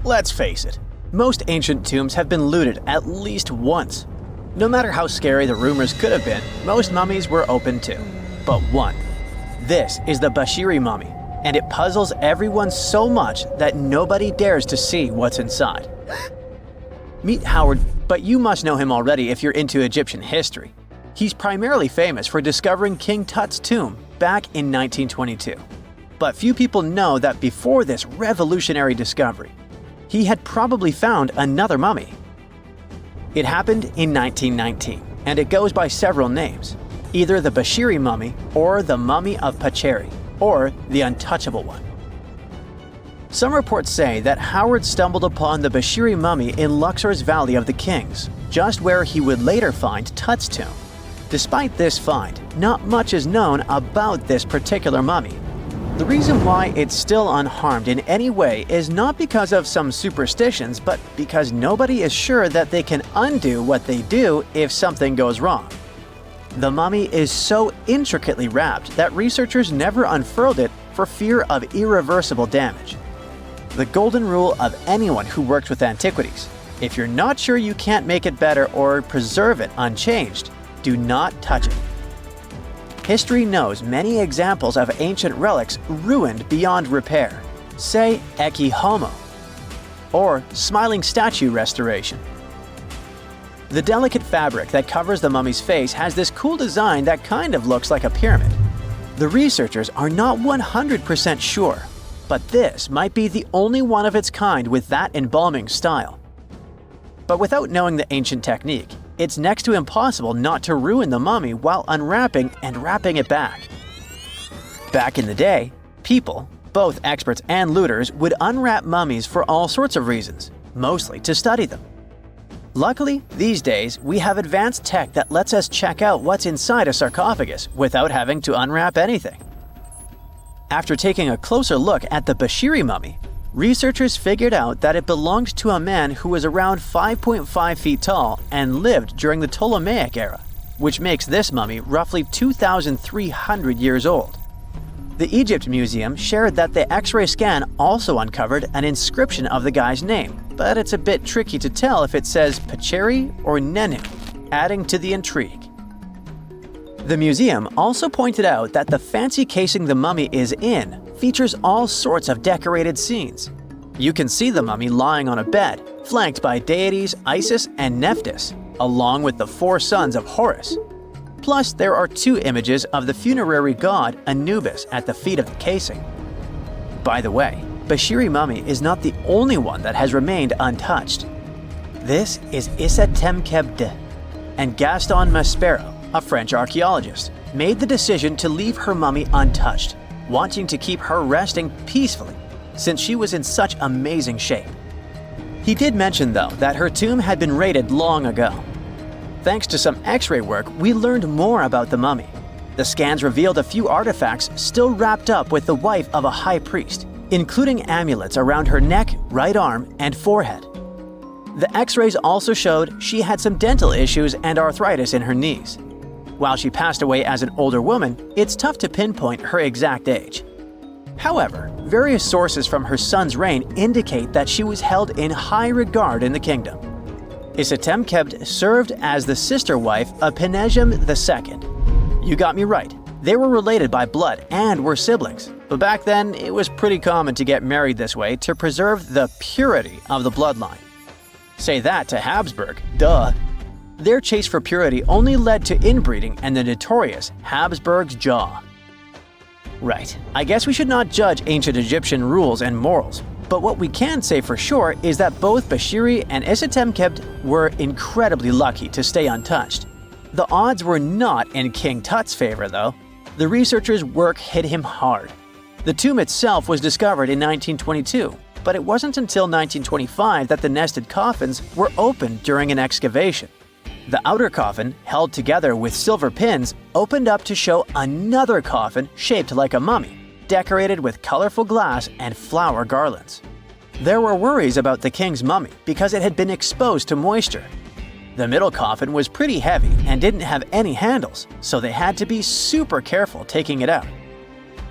Let's face it, most ancient tombs have been looted at least once. No matter how scary the rumors could have been, most mummies were open too. But one. This is the Bashiri mummy, and it puzzles everyone so much that nobody dares to see what's inside. Meet Howard, but you must know him already if you're into Egyptian history. He's primarily famous for discovering King Tut's tomb back in 1922. But few people know that before this revolutionary discovery, he had probably found another mummy. It happened in 1919, and it goes by several names, either the Bashiri mummy or the mummy of Pacheri, or the untouchable one. Some reports say that Howard stumbled upon the Bashiri mummy in Luxor's Valley of the Kings, just where he would later find Tut's tomb. Despite this find, not much is known about this particular mummy. The reason why it's still unharmed in any way is not because of some superstitions, but because nobody is sure that they can undo what they do if something goes wrong. The mummy is so intricately wrapped that researchers never unfurled it for fear of irreversible damage. The golden rule of anyone who works with antiquities: if you're not sure you can't make it better or preserve it unchanged, do not touch it. History knows many examples of ancient relics ruined beyond repair, say Ecce Homo, or smiling statue restoration. The delicate fabric that covers the mummy's face has this cool design that kind of looks like a pyramid. The researchers are not 100% sure, but this might be the only one of its kind with that embalming style. But without knowing the ancient technique, it's next to impossible not to ruin the mummy while unwrapping and wrapping it back. Back in the day, people, both experts and looters, would unwrap mummies for all sorts of reasons, mostly to study them. Luckily, these days, we have advanced tech that lets us check out what's inside a sarcophagus without having to unwrap anything. After taking a closer look at the Bashiri mummy, researchers figured out that it belonged to a man who was around 5.5 feet tall and lived during the Ptolemaic era, which makes this mummy roughly 2,300 years old. The Egypt Museum shared that the X-ray scan also uncovered an inscription of the guy's name, but it's a bit tricky to tell if it says Pacheri or Nenu, adding to the intrigue. The museum also pointed out that the fancy casing the mummy is in features all sorts of decorated scenes. You can see the mummy lying on a bed, flanked by deities Isis and Nephthys, along with the 4 sons of Horus. Plus, there are 2 images of the funerary god Anubis at the feet of the casing. By the way, Bashiri mummy is not the only one that has remained untouched. This is Issa Temkebde, and Gaston Maspero, a French archaeologist, made the decision to leave her mummy untouched, wanting to keep her resting peacefully since she was in such amazing shape. He did mention, though, that her tomb had been raided long ago. Thanks to some X-ray work, we learned more about the mummy. The scans revealed a few artifacts still wrapped up with the wife of a high priest, including amulets around her neck, right arm, and forehead. The X-rays also showed she had some dental issues and arthritis in her knees. While she passed away as an older woman, it's tough to pinpoint her exact age. However, various sources from her son's reign indicate that she was held in high regard in the kingdom. Isitemkebd served as the sister wife of Penejam II. You got me right, they were related by blood and were siblings, but back then it was pretty common to get married this way to preserve the purity of the bloodline. Say that to Habsburg, duh. Their chase for purity only led to inbreeding and the notorious Habsburg's jaw. Right, I guess we should not judge ancient Egyptian rules and morals, but what we can say for sure is that both Bashiri and Isitemkebd were incredibly lucky to stay untouched. The odds were not in King Tut's favor, though. The researchers' work hit him hard. The tomb itself was discovered in 1922, but it wasn't until 1925 that the nested coffins were opened during an excavation. The outer coffin, held together with silver pins, opened up to show another coffin shaped like a mummy, decorated with colorful glass and flower garlands. There were worries about the king's mummy because it had been exposed to moisture. The middle coffin was pretty heavy and didn't have any handles, so they had to be super careful taking it out.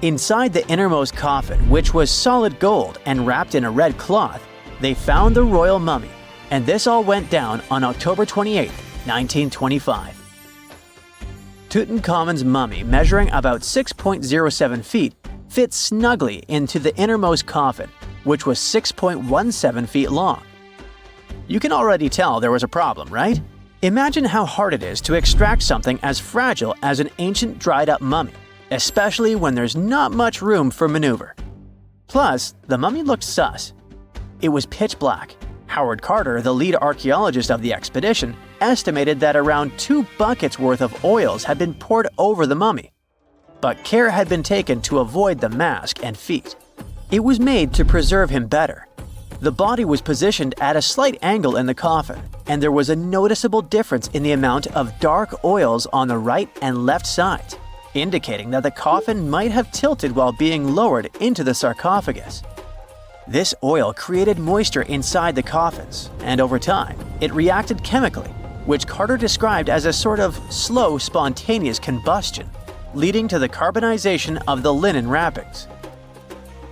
Inside the innermost coffin, which was solid gold and wrapped in a red cloth, they found the royal mummy, and this all went down on October 28, 1925. Tutankhamun's mummy, measuring about 6.07 feet, fit snugly into the innermost coffin, which was 6.17 feet long. You can already tell there was a problem, right? Imagine how hard it is to extract something as fragile as an ancient dried-up mummy, especially when there's not much room for maneuver. Plus, the mummy looked sus. It was pitch black. Howard Carter, the lead archaeologist of the expedition, estimated that around 2 buckets worth of oils had been poured over the mummy. But care had been taken to avoid the mask and feet. It was made to preserve him better. The body was positioned at a slight angle in the coffin, and there was a noticeable difference in the amount of dark oils on the right and left sides, indicating that the coffin might have tilted while being lowered into the sarcophagus. This oil created moisture inside the coffins, and over time, it reacted chemically, which Carter described as a sort of slow, spontaneous combustion, leading to the carbonization of the linen wrappings.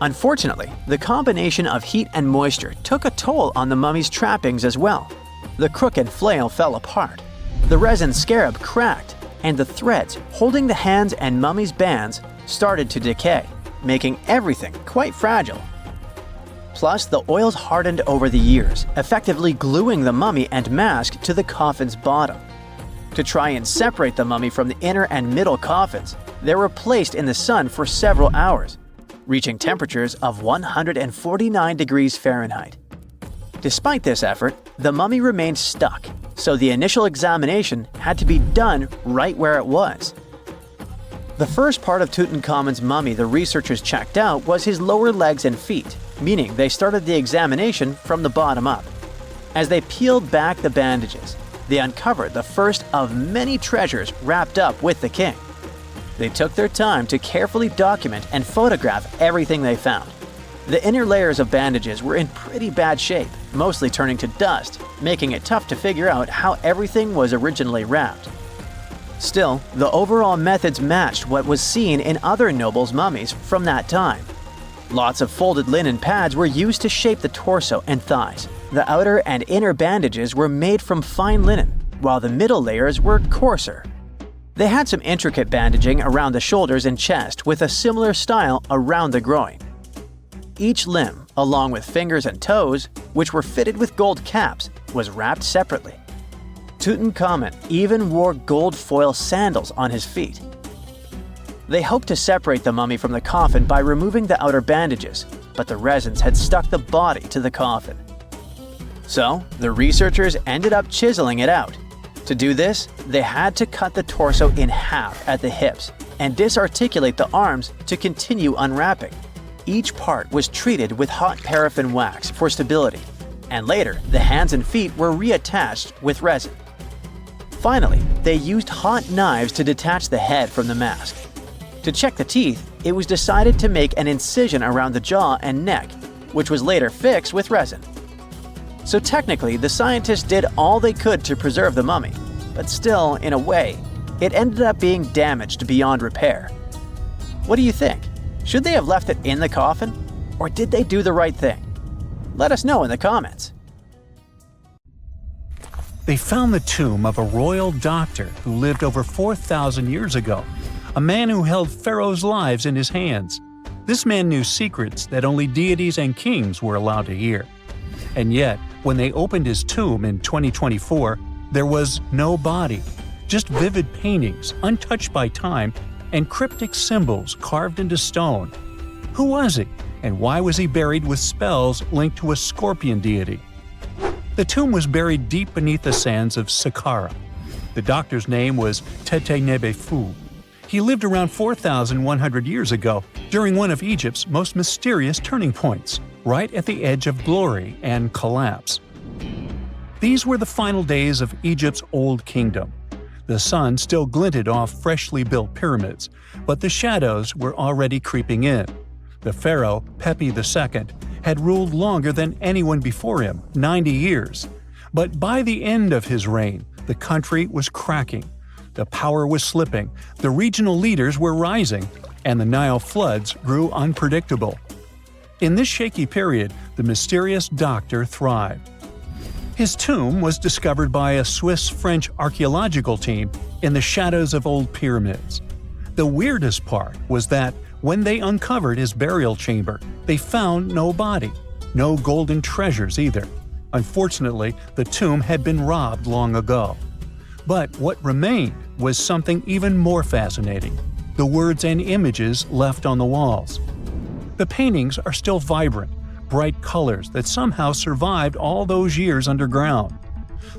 Unfortunately, the combination of heat and moisture took a toll on the mummy's trappings as well. The crook and flail fell apart, the resin scarab cracked, and the threads holding the hands and mummy's bands started to decay, making everything quite fragile. Plus, the oils hardened over the years, effectively gluing the mummy and mask to the coffin's bottom. To try and separate the mummy from the inner and middle coffins, they were placed in the sun for several hours, reaching temperatures of 149 degrees Fahrenheit. Despite this effort, the mummy remained stuck, so the initial examination had to be done right where it was. The first part of Tutankhamun's mummy the researchers checked out was his lower legs and feet, meaning they started the examination from the bottom up. As they peeled back the bandages, they uncovered the first of many treasures wrapped up with the king. They took their time to carefully document and photograph everything they found. The inner layers of bandages were in pretty bad shape, mostly turning to dust, making it tough to figure out how everything was originally wrapped. Still, the overall methods matched what was seen in other nobles' mummies from that time. Lots of folded linen pads were used to shape the torso and thighs. The outer and inner bandages were made from fine linen, while the middle layers were coarser. They had some intricate bandaging around the shoulders and chest with a similar style around the groin. Each limb, along with fingers and toes, which were fitted with gold caps, was wrapped separately. Tutankhamun even wore gold foil sandals on his feet. They hoped to separate the mummy from the coffin by removing the outer bandages, but the resins had stuck the body to the coffin. So, the researchers ended up chiseling it out. To do this, they had to cut the torso in half at the hips and disarticulate the arms to continue unwrapping. Each part was treated with hot paraffin wax for stability, and later the hands and feet were reattached with resin. Finally, they used hot knives to detach the head from the mask. To check the teeth, it was decided to make an incision around the jaw and neck, which was later fixed with resin. So technically, the scientists did all they could to preserve the mummy, but still, in a way, it ended up being damaged beyond repair. What do you think? Should they have left it in the coffin? Or did they do the right thing? Let us know in the comments. They found the tomb of a royal doctor who lived over 4,000 years ago, a man who held pharaohs' lives in his hands. This man knew secrets that only deities and kings were allowed to hear. And yet, when they opened his tomb in 2024, there was no body, just vivid paintings, untouched by time, and cryptic symbols carved into stone. Who was he, and why was he buried with spells linked to a scorpion deity? The tomb was buried deep beneath the sands of Saqqara. The doctor's name was Tete Nebefu. He lived around 4,100 years ago, during one of Egypt's most mysterious turning points, right at the edge of glory and collapse. These were the final days of Egypt's Old Kingdom. The sun still glinted off freshly built pyramids, but the shadows were already creeping in. The pharaoh, Pepi II, had ruled longer than anyone before him, 90 years. But by the end of his reign, the country was cracking. The power was slipping, the regional leaders were rising, and the Nile floods grew unpredictable. In this shaky period, the mysterious doctor thrived. His tomb was discovered by a Swiss-French archaeological team in the shadows of old pyramids. The weirdest part was that when they uncovered his burial chamber, they found no body, no golden treasures either. Unfortunately, the tomb had been robbed long ago. But what remained was something even more fascinating: the words and images left on the walls. The paintings are still vibrant, bright colors that somehow survived all those years underground.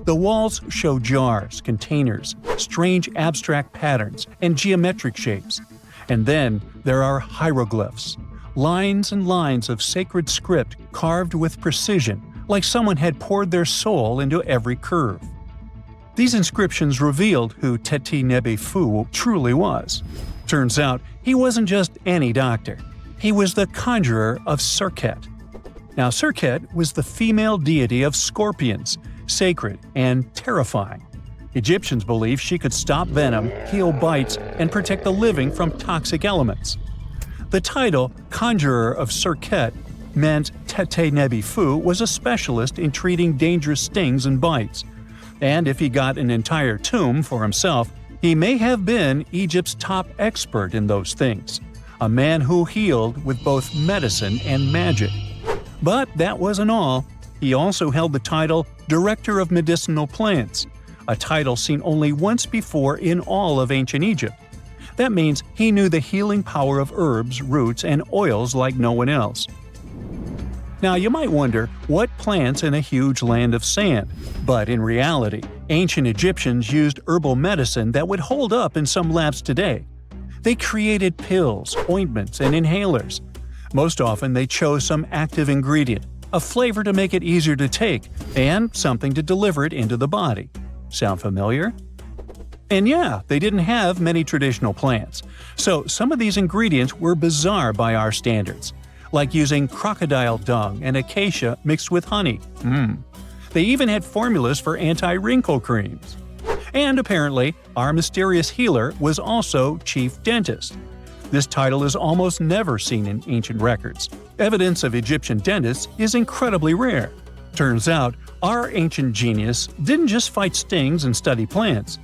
The walls show jars, containers, strange abstract patterns, and geometric shapes. And then there are hieroglyphs, lines and lines of sacred script carved with precision, like someone had poured their soul into every curve. These inscriptions revealed who Teti Nebi Fu truly was. Turns out, he wasn't just any doctor. He was the conjurer of Serket. Now, Serket was the female deity of scorpions, sacred and terrifying. Egyptians believed she could stop venom, heal bites, and protect the living from toxic elements. The title, Conjurer of Serket, meant Teti Nebi Fu was a specialist in treating dangerous stings and bites. And if he got an entire tomb for himself, he may have been Egypt's top expert in those things, a man who healed with both medicine and magic. But that wasn't all. He also held the title Director of Medicinal Plants, a title seen only once before in all of ancient Egypt. That means he knew the healing power of herbs, roots, and oils like no one else. Now, you might wonder, what plants in a huge land of sand? But in reality, ancient Egyptians used herbal medicine that would hold up in some labs today. They created pills, ointments, and inhalers. Most often, they chose some active ingredient, a flavor to make it easier to take, and something to deliver it into the body. Sound familiar? And yeah, they didn't have many traditional plants, so some of these ingredients were bizarre by our standards, like using crocodile dung and acacia mixed with honey. They even had formulas for anti-wrinkle creams. And apparently, our mysterious healer was also chief dentist. This title is almost never seen in ancient records. Evidence of Egyptian dentists is incredibly rare. Turns out, our ancient genius didn't just fight stings and study plants.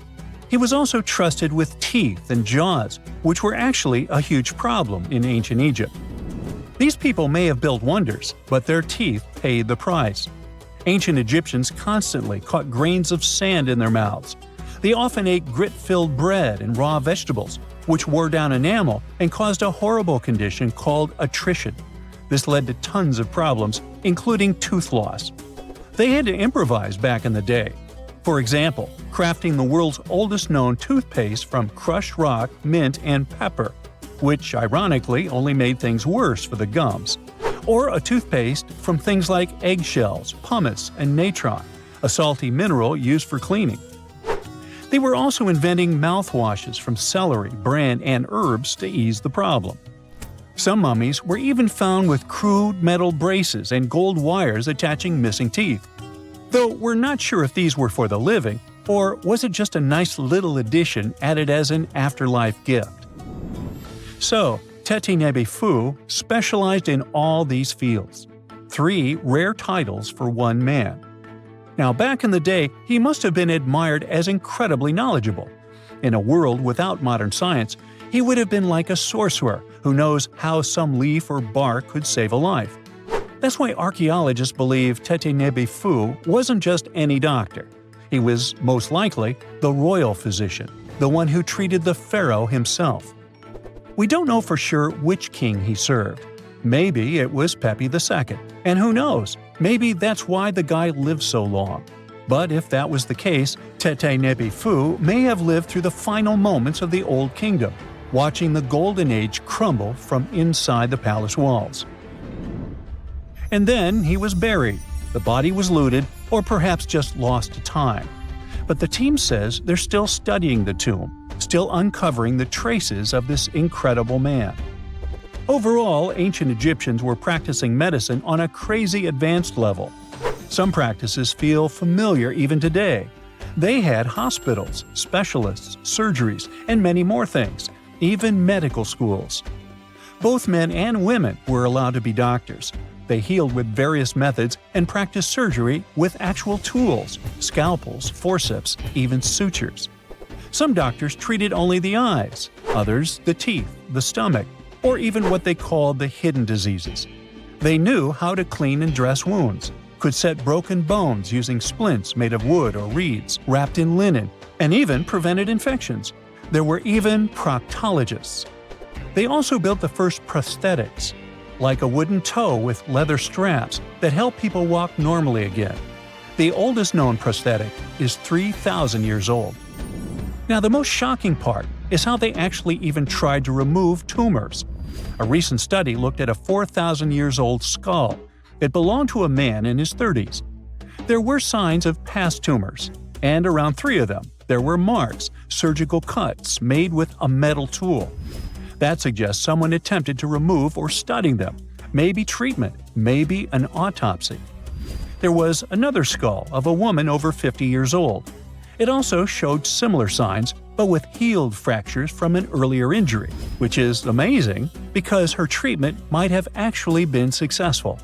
He was also trusted with teeth and jaws, which were actually a huge problem in ancient Egypt. These people may have built wonders, but their teeth paid the price. Ancient Egyptians constantly caught grains of sand in their mouths. They often ate grit-filled bread and raw vegetables, which wore down enamel and caused a horrible condition called attrition. This led to tons of problems, including tooth loss. They had to improvise back in the day. For example, crafting the world's oldest known toothpaste from crushed rock, mint, and pepper, which ironically only made things worse for the gums. Or a toothpaste from things like eggshells, pumice, and natron, a salty mineral used for cleaning. They were also inventing mouthwashes from celery, bran, and herbs to ease the problem. Some mummies were even found with crude metal braces and gold wires attaching missing teeth. Though we're not sure if these were for the living, or was it just a nice little addition added as an afterlife gift. So, Teti Nebi Fu specialized in all these fields. 3 rare titles for one man. Now, back in the day, he must have been admired as incredibly knowledgeable. In a world without modern science, he would have been like a sorcerer who knows how some leaf or bark could save a life. That's why archaeologists believe Teti Nebi Fu wasn't just any doctor. He was, most likely, the royal physician, the one who treated the pharaoh himself. We don't know for sure which king he served. Maybe it was Pepi II, and who knows, maybe that's why the guy lived so long. But if that was the case, Teti Nebi Fu may have lived through the final moments of the Old Kingdom, watching the Golden Age crumble from inside the palace walls. And then he was buried. The body was looted, or perhaps just lost to time. But the team says they're still studying the tomb, still uncovering the traces of this incredible man. Overall, ancient Egyptians were practicing medicine on a crazy advanced level. Some practices feel familiar even today. They had hospitals, specialists, surgeries, and many more things, even medical schools. Both men and women were allowed to be doctors. They healed with various methods and practiced surgery with actual tools – scalpels, forceps, even sutures. Some doctors treated only the eyes, others the teeth, the stomach, or even what they called the hidden diseases. They knew how to clean and dress wounds, could set broken bones using splints made of wood or reeds wrapped in linen, and even prevented infections. There were even proctologists. They also built the first prosthetics, like a wooden toe with leather straps that help people walk normally again. The oldest known prosthetic is 3,000 years old. Now, the most shocking part is how they actually even tried to remove tumors. A recent study looked at a 4,000 years old skull. It belonged to a man in his 30s. There were signs of past tumors, and around 3 of them, there were marks, surgical cuts made with a metal tool. That suggests someone attempted to remove or study them, maybe treatment, maybe an autopsy. There was another skull of a woman over 50 years old. It also showed similar signs, but with healed fractures from an earlier injury, which is amazing because her treatment might have actually been successful.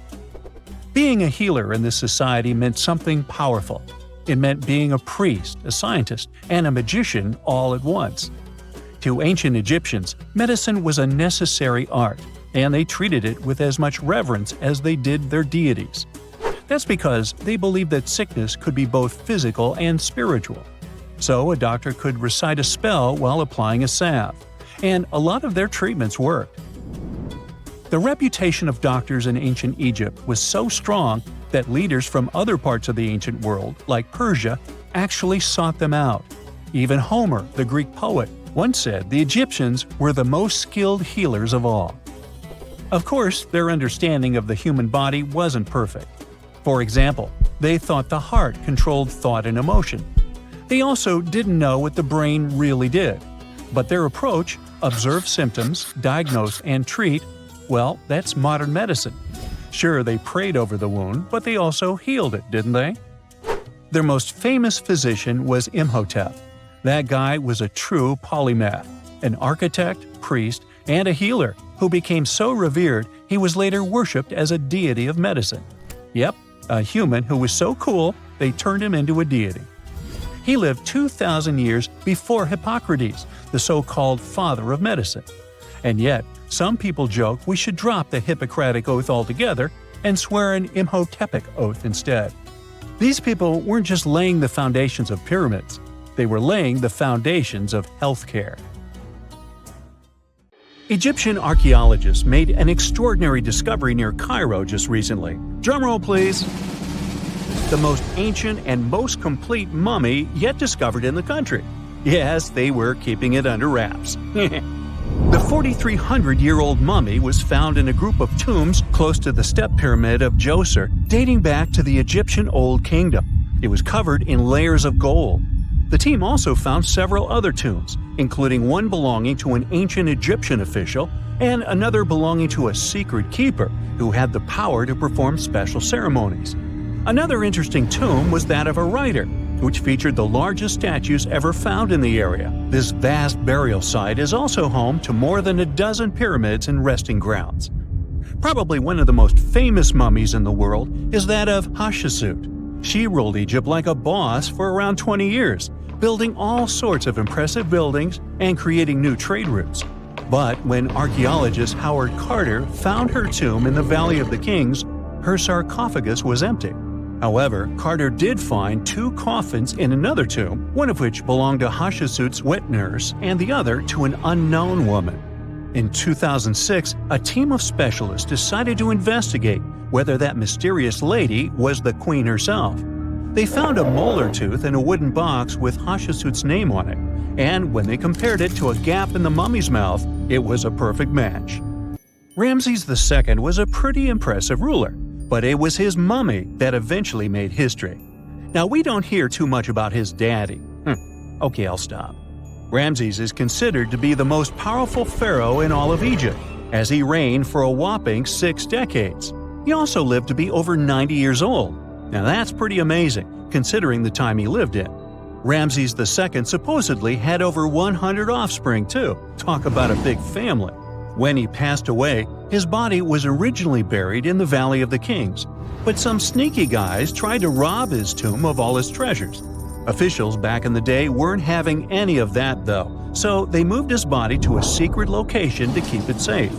Being a healer in this society meant something powerful. It meant being a priest, a scientist, and a magician all at once. To ancient Egyptians, medicine was a necessary art, and they treated it with as much reverence as they did their deities. That's because they believed that sickness could be both physical and spiritual. So a doctor could recite a spell while applying a salve, and a lot of their treatments worked. The reputation of doctors in ancient Egypt was so strong that leaders from other parts of the ancient world, like Persia, actually sought them out. Even Homer, the Greek poet, once said the Egyptians were the most skilled healers of all. Of course, their understanding of the human body wasn't perfect. For example, they thought the heart controlled thought and emotion. They also didn't know what the brain really did. But their approach, observe symptoms, diagnose, and treat, well, that's modern medicine. Sure, they prayed over the wound, but they also healed it, didn't they? Their most famous physician was Imhotep. That guy was a true polymath, an architect, priest, and a healer who became so revered he was later worshipped as a deity of medicine. Yep, a human who was so cool they turned him into a deity. He lived 2,000 years before Hippocrates, the so-called father of medicine. And yet, some people joke we should drop the Hippocratic Oath altogether and swear an Imhotepic oath instead. These people weren't just laying the foundations of pyramids, they were laying the foundations of healthcare. Egyptian archaeologists made an extraordinary discovery near Cairo just recently. Drumroll, please. The most ancient and most complete mummy yet discovered in the country. Yes, they were keeping it under wraps. The 4,300-year-old mummy was found in a group of tombs close to the Step Pyramid of Djoser, dating back to the Egyptian Old Kingdom. It was covered in layers of gold. The team also found several other tombs, including one belonging to an ancient Egyptian official and another belonging to a secret keeper who had the power to perform special ceremonies. Another interesting tomb was that of a writer, which featured the largest statues ever found in the area. This vast burial site is also home to more than a dozen pyramids and resting grounds. Probably one of the most famous mummies in the world is that of Hatshepsut. She ruled Egypt like a boss for around 20 years, building all sorts of impressive buildings and creating new trade routes. But when archaeologist Howard Carter found her tomb in the Valley of the Kings, her sarcophagus was empty. However, Carter did find 2 coffins in another tomb, one of which belonged to Hatshepsut's wet nurse and the other to an unknown woman. In 2006, a team of specialists decided to investigate whether that mysterious lady was the queen herself. They found a molar tooth in a wooden box with Hatshepsut's name on it, and when they compared it to a gap in the mummy's mouth, it was a perfect match. Ramses II was a pretty impressive ruler, but it was his mummy that eventually made history. Now, we don't hear too much about his daddy. Okay, I'll stop. Ramses is considered to be the most powerful pharaoh in all of Egypt, as he reigned for a whopping 6 decades. He also lived to be over 90 years old. Now that's pretty amazing, considering the time he lived in. Ramses II supposedly had over 100 offspring too. Talk about a big family. When he passed away, his body was originally buried in the Valley of the Kings, but some sneaky guys tried to rob his tomb of all his treasures. Officials back in the day weren't having any of that though, so they moved his body to a secret location to keep it safe.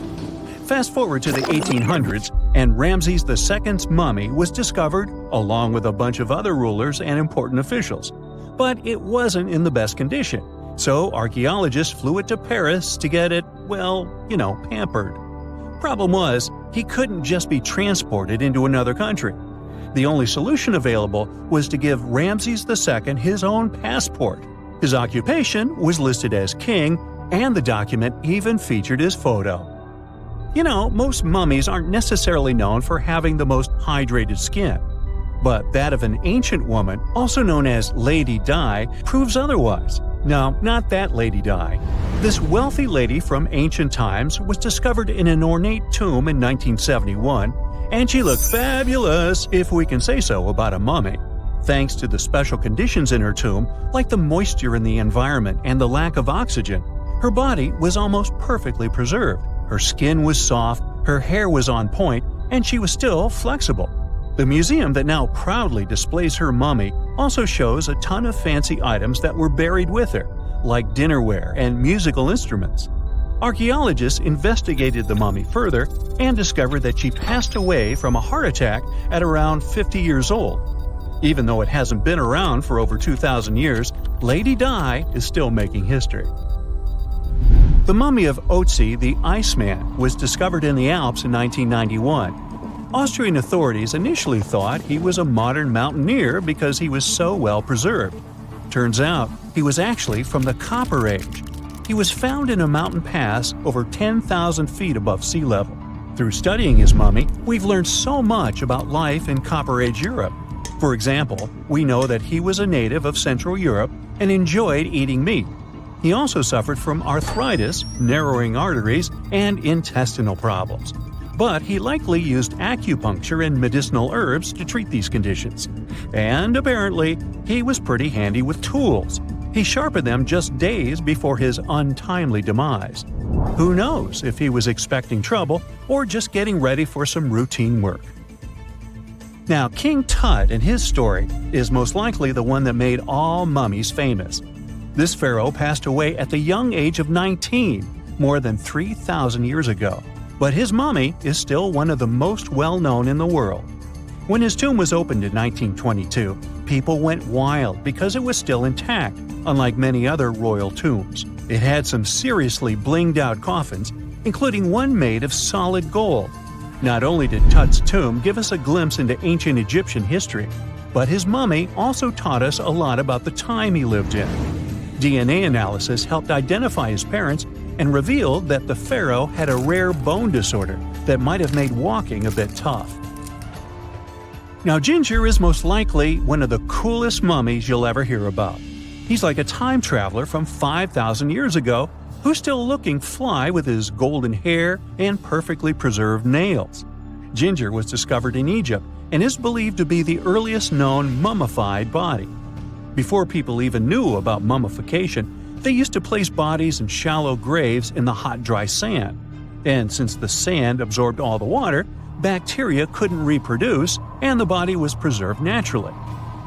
Fast forward to the 1800s, and Ramses II's mummy was discovered along with a bunch of other rulers and important officials. But it wasn't in the best condition, so archaeologists flew it to Paris to get it, pampered. Problem was, he couldn't just be transported into another country. The only solution available was to give Ramses II his own passport. His occupation was listed as king, and the document even featured his photo. Most mummies aren't necessarily known for having the most hydrated skin. But that of an ancient woman, also known as Lady Di, proves otherwise. No, not that Lady Di. This wealthy lady from ancient times was discovered in an ornate tomb in 1971, and she looked fabulous, if we can say so about a mummy. Thanks to the special conditions in her tomb, like the moisture in the environment and the lack of oxygen, her body was almost perfectly preserved. Her skin was soft, her hair was on point, and she was still flexible. The museum that now proudly displays her mummy also shows a ton of fancy items that were buried with her, like dinnerware and musical instruments. Archaeologists investigated the mummy further and discovered that she passed away from a heart attack at around 50 years old. Even though it hasn't been around for over 2,000 years, Lady Di is still making history. The mummy of Otzi the Iceman was discovered in the Alps in 1991. Austrian authorities initially thought he was a modern mountaineer because he was so well preserved. Turns out, he was actually from the Copper Age. He was found in a mountain pass over 10,000 feet above sea level. Through studying his mummy, we've learned so much about life in Copper Age Europe. For example, we know that he was a native of Central Europe and enjoyed eating meat. He also suffered from arthritis, narrowing arteries, and intestinal problems. But he likely used acupuncture and medicinal herbs to treat these conditions. And apparently, he was pretty handy with tools. He sharpened them just days before his untimely demise. Who knows if he was expecting trouble or just getting ready for some routine work. Now, King Tut and his story is most likely the one that made all mummies famous. This pharaoh passed away at the young age of 19, more than 3,000 years ago. But his mummy is still one of the most well-known in the world. When his tomb was opened in 1922, people went wild because it was still intact, unlike many other royal tombs. It had some seriously blinged-out coffins, including one made of solid gold. Not only did Tut's tomb give us a glimpse into ancient Egyptian history, but his mummy also taught us a lot about the time he lived in. DNA analysis helped identify his parents and revealed that the pharaoh had a rare bone disorder that might have made walking a bit tough. Now, Ginger is most likely one of the coolest mummies you'll ever hear about. He's like a time traveler from 5,000 years ago who's still looking fly with his golden hair and perfectly preserved nails. Ginger was discovered in Egypt and is believed to be the earliest known mummified body. Before people even knew about mummification, they used to place bodies in shallow graves in the hot, dry sand. And since the sand absorbed all the water, bacteria couldn't reproduce and the body was preserved naturally.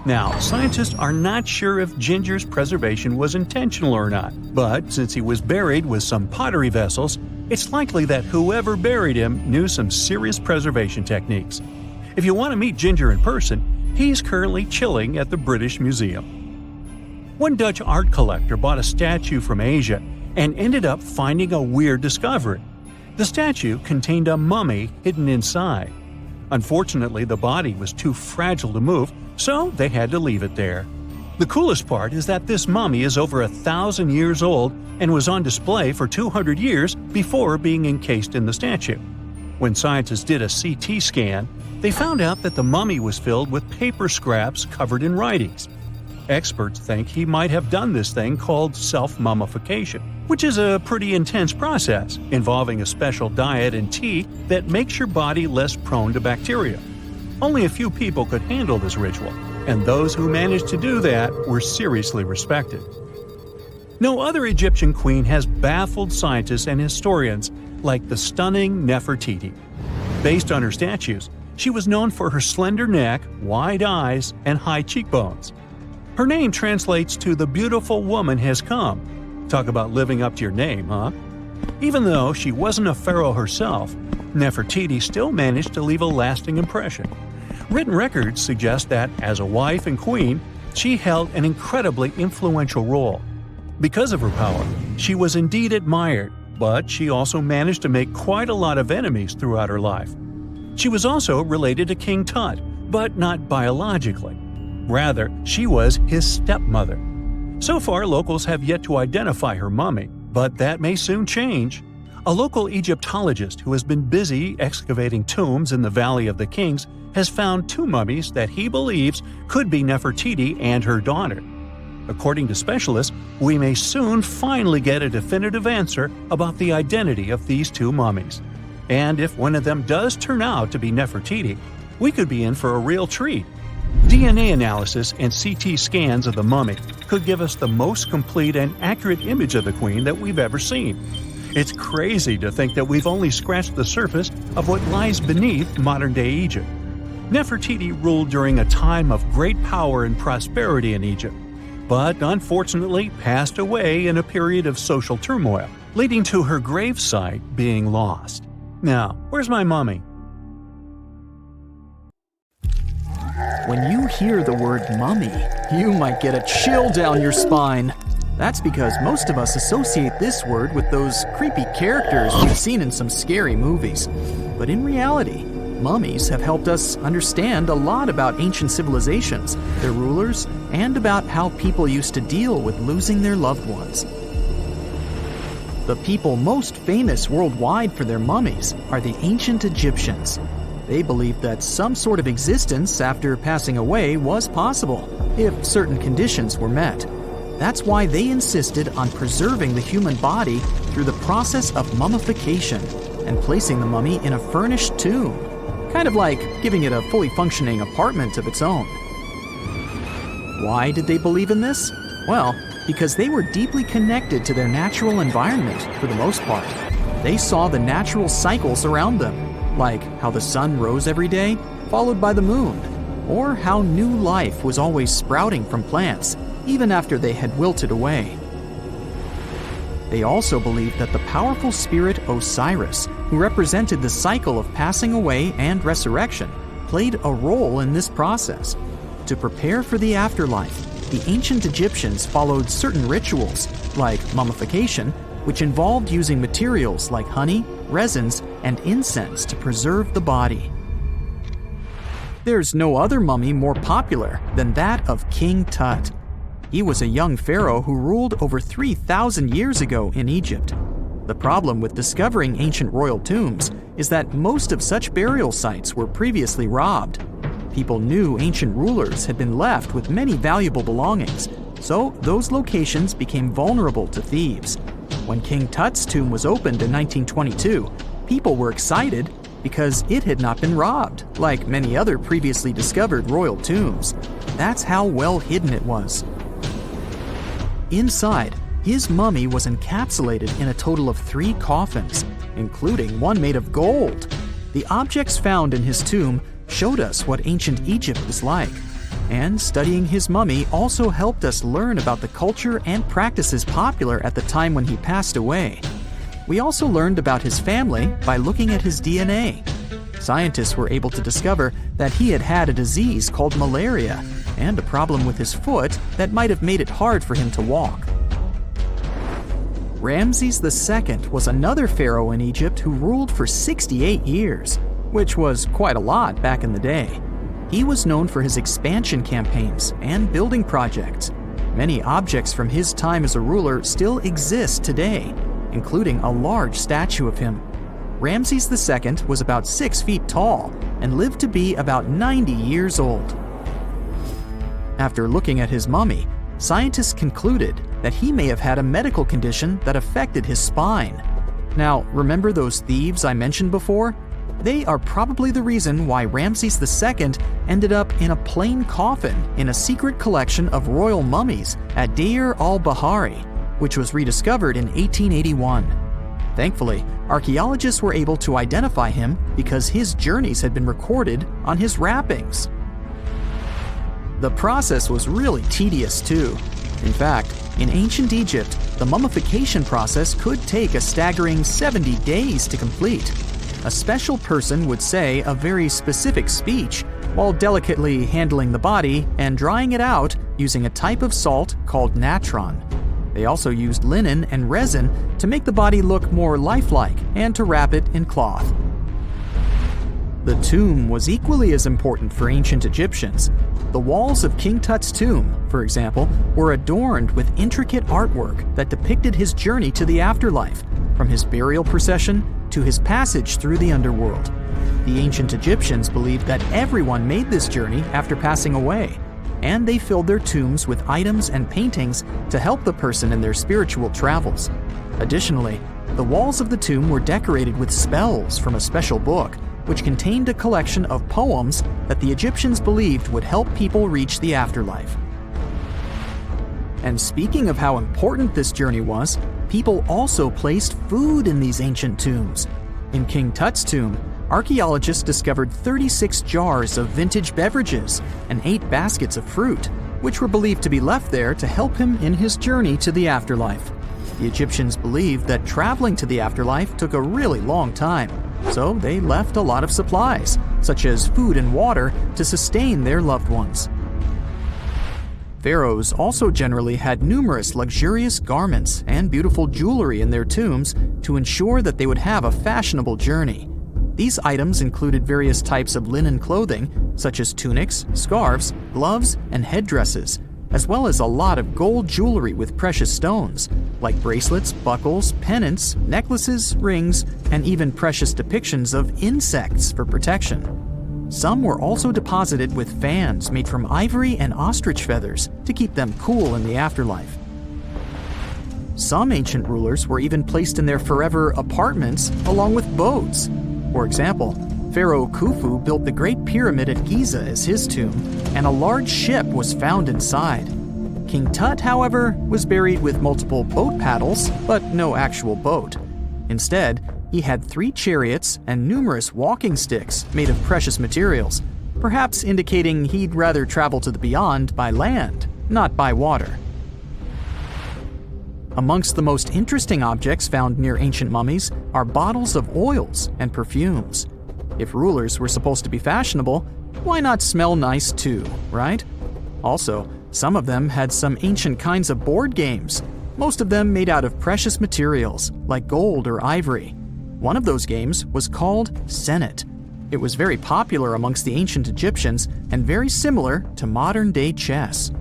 Now, scientists are not sure if Ginger's preservation was intentional or not, but since he was buried with some pottery vessels, it's likely that whoever buried him knew some serious preservation techniques. If you want to meet Ginger in person, he's currently chilling at the British Museum. One Dutch art collector bought a statue from Asia and ended up finding a weird discovery. The statue contained a mummy hidden inside. Unfortunately, the body was too fragile to move, so they had to leave it there. The coolest part is that this mummy is over 1,000 years old and was on display for 200 years before being encased in the statue. When scientists did a CT scan, they found out that the mummy was filled with paper scraps covered in writings. Experts think he might have done this thing called self-mummification, which is a pretty intense process involving a special diet and tea that makes your body less prone to bacteria. Only a few people could handle this ritual, and those who managed to do that were seriously respected. No other Egyptian queen has baffled scientists and historians like the stunning Nefertiti. Based on her statues, she was known for her slender neck, wide eyes, and high cheekbones. Her name translates to "the beautiful woman has come." Talk about living up to your name, huh? Even though she wasn't a pharaoh herself, Nefertiti still managed to leave a lasting impression. Written records suggest that, as a wife and queen, she held an incredibly influential role. Because of her power, she was indeed admired, but she also managed to make quite a lot of enemies throughout her life. She was also related to King Tut, but not biologically. Rather, she was his stepmother. So far, locals have yet to identify her mummy, but that may soon change. A local Egyptologist who has been busy excavating tombs in the Valley of the Kings has found 2 mummies that he believes could be Nefertiti and her daughter. According to specialists, we may soon finally get a definitive answer about the identity of these 2 mummies. And if one of them does turn out to be Nefertiti, we could be in for a real treat. DNA analysis and CT scans of the mummy could give us the most complete and accurate image of the queen that we've ever seen. It's crazy to think that we've only scratched the surface of what lies beneath modern-day Egypt. Nefertiti ruled during a time of great power and prosperity in Egypt, but unfortunately passed away in a period of social turmoil, leading to her gravesite being lost. Now, where's my mummy? When you hear the word mummy, you might get a chill down your spine. That's because most of us associate this word with those creepy characters we've seen in some scary movies. But in reality, mummies have helped us understand a lot about ancient civilizations, their rulers, and about how people used to deal with losing their loved ones. The people most famous worldwide for their mummies are the ancient Egyptians. They believed that some sort of existence after passing away was possible, if certain conditions were met. That's why they insisted on preserving the human body through the process of mummification and placing the mummy in a furnished tomb, kind of like giving it a fully functioning apartment of its own. Why did they believe in this? Well, because they were deeply connected to their natural environment for the most part. They saw the natural cycles around them, like how the sun rose every day, followed by the moon, or how new life was always sprouting from plants, even after they had wilted away. They also believed that the powerful spirit Osiris, who represented the cycle of passing away and resurrection, played a role in this process. To prepare for the afterlife, the ancient Egyptians followed certain rituals, like mummification, which involved using materials like honey, resins, and incense to preserve the body. There's no other mummy more popular than that of King Tut. He was a young pharaoh who ruled over 3,000 years ago in Egypt. The problem with discovering ancient royal tombs is that most of such burial sites were previously robbed. People knew ancient rulers had been left with many valuable belongings, so those locations became vulnerable to thieves. When King Tut's tomb was opened in 1922, people were excited because it had not been robbed, like many other previously discovered royal tombs. That's how well hidden it was. Inside, his mummy was encapsulated in a total of 3 coffins, including one made of gold. The objects found in his tomb showed us what ancient Egypt was like, and studying his mummy also helped us learn about the culture and practices popular at the time when he passed away. We also learned about his family by looking at his DNA. Scientists were able to discover that he had had a disease called malaria and a problem with his foot that might have made it hard for him to walk. Ramses II was another pharaoh in Egypt who ruled for 68 years, which was quite a lot back in the day. He was known for his expansion campaigns and building projects. Many objects from his time as a ruler still exist today, including a large statue of him. Ramses II was about 6 feet tall and lived to be about 90 years old. After looking at his mummy, scientists concluded that he may have had a medical condition that affected his spine. Now, remember those thieves I mentioned before? They are probably the reason why Ramses II ended up in a plain coffin in a secret collection of royal mummies at Deir al-Bahari, which was rediscovered in 1881. Thankfully, archaeologists were able to identify him because his journeys had been recorded on his wrappings. The process was really tedious too. In fact, in ancient Egypt, the mummification process could take a staggering 70 days to complete. A special person would say a very specific speech while delicately handling the body and drying it out using a type of salt called natron. They also used linen and resin to make the body look more lifelike and to wrap it in cloth. The tomb was equally as important for ancient Egyptians. The walls of King Tut's tomb, for example, were adorned with intricate artwork that depicted his journey to the afterlife, from his burial procession to his passage through the underworld. The ancient Egyptians believed that everyone made this journey after passing away, and they filled their tombs with items and paintings to help the person in their spiritual travels. Additionally, the walls of the tomb were decorated with spells from a special book, which contained a collection of poems that the Egyptians believed would help people reach the afterlife. And speaking of how important this journey was, people also placed food in these ancient tombs. In King Tut's tomb, archaeologists discovered 36 jars of vintage beverages and 8 baskets of fruit, which were believed to be left there to help him in his journey to the afterlife. The Egyptians believed that traveling to the afterlife took a really long time, so they left a lot of supplies, such as food and water, to sustain their loved ones. Pharaohs also generally had numerous luxurious garments and beautiful jewelry in their tombs to ensure that they would have a fashionable journey. These items included various types of linen clothing, such as tunics, scarves, gloves, and headdresses, as well as a lot of gold jewelry with precious stones, like bracelets, buckles, pendants, necklaces, rings, and even precious depictions of insects for protection. Some were also deposited with fans made from ivory and ostrich feathers to keep them cool in the afterlife. Some ancient rulers were even placed in their forever apartments along with boats. For example, Pharaoh Khufu built the Great Pyramid at Giza as his tomb, and a large ship was found inside. King Tut, however, was buried with multiple boat paddles, but no actual boat. Instead, he had 3 chariots and numerous walking sticks made of precious materials, perhaps indicating he'd rather travel to the beyond by land, not by water. Amongst the most interesting objects found near ancient mummies are bottles of oils and perfumes. If rulers were supposed to be fashionable, why not smell nice too, right? Also, some of them had some ancient kinds of board games, most of them made out of precious materials like gold or ivory. One of those games was called Senet. It was very popular amongst the ancient Egyptians and very similar to modern-day chess.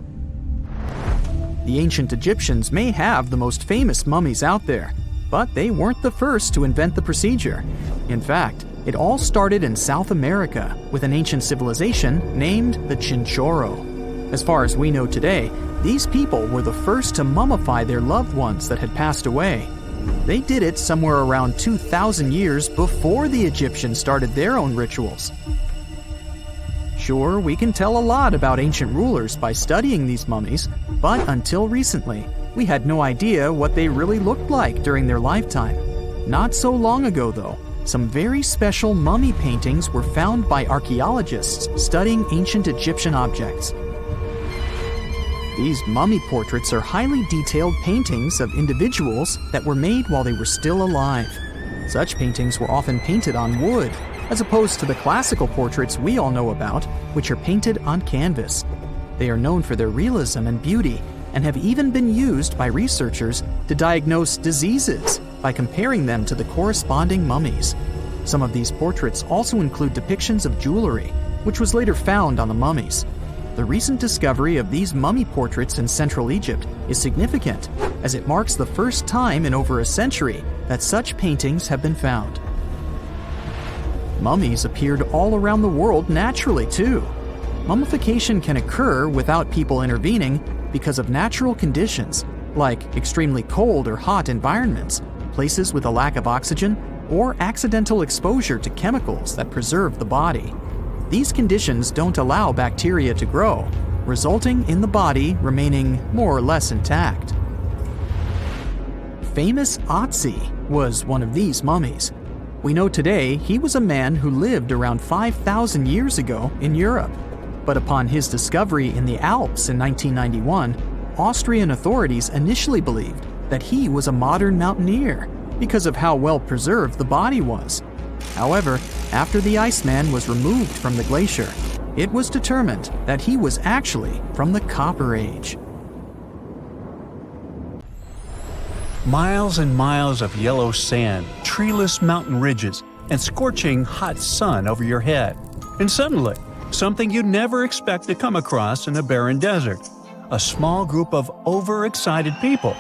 The ancient Egyptians may have the most famous mummies out there, but they weren't the first to invent the procedure. In fact, it all started in South America with an ancient civilization named the Chinchorro. As far as we know today, these people were the first to mummify their loved ones that had passed away. They did it somewhere around 2,000 years before the Egyptians started their own rituals. Sure, we can tell a lot about ancient rulers by studying these mummies, but until recently, we had no idea what they really looked like during their lifetime. Not so long ago, though, some very special mummy paintings were found by archaeologists studying ancient Egyptian objects. These mummy portraits are highly detailed paintings of individuals that were made while they were still alive. Such paintings were often painted on wood, as opposed to the classical portraits we all know about, which are painted on canvas. They are known for their realism and beauty, and have even been used by researchers to diagnose diseases by comparing them to the corresponding mummies. Some of these portraits also include depictions of jewelry, which was later found on the mummies. The recent discovery of these mummy portraits in Central Egypt is significant, as it marks the first time in over a century that such paintings have been found. Mummies appeared all around the world naturally, too. Mummification can occur without people intervening because of natural conditions, like extremely cold or hot environments, places with a lack of oxygen, or accidental exposure to chemicals that preserve the body. These conditions don't allow bacteria to grow, resulting in the body remaining more or less intact. Famous Otzi was one of these mummies. We know today he was a man who lived around 5,000 years ago in Europe. But upon his discovery in the Alps in 1991, Austrian authorities initially believed that he was a modern mountaineer because of how well preserved the body was. However, after the Iceman was removed from the glacier, it was determined that he was actually from the Copper Age. Miles and miles of yellow sand, treeless mountain ridges, and scorching hot sun over your head. And suddenly, something you'd never expect to come across in a barren desert. A small group of overexcited people.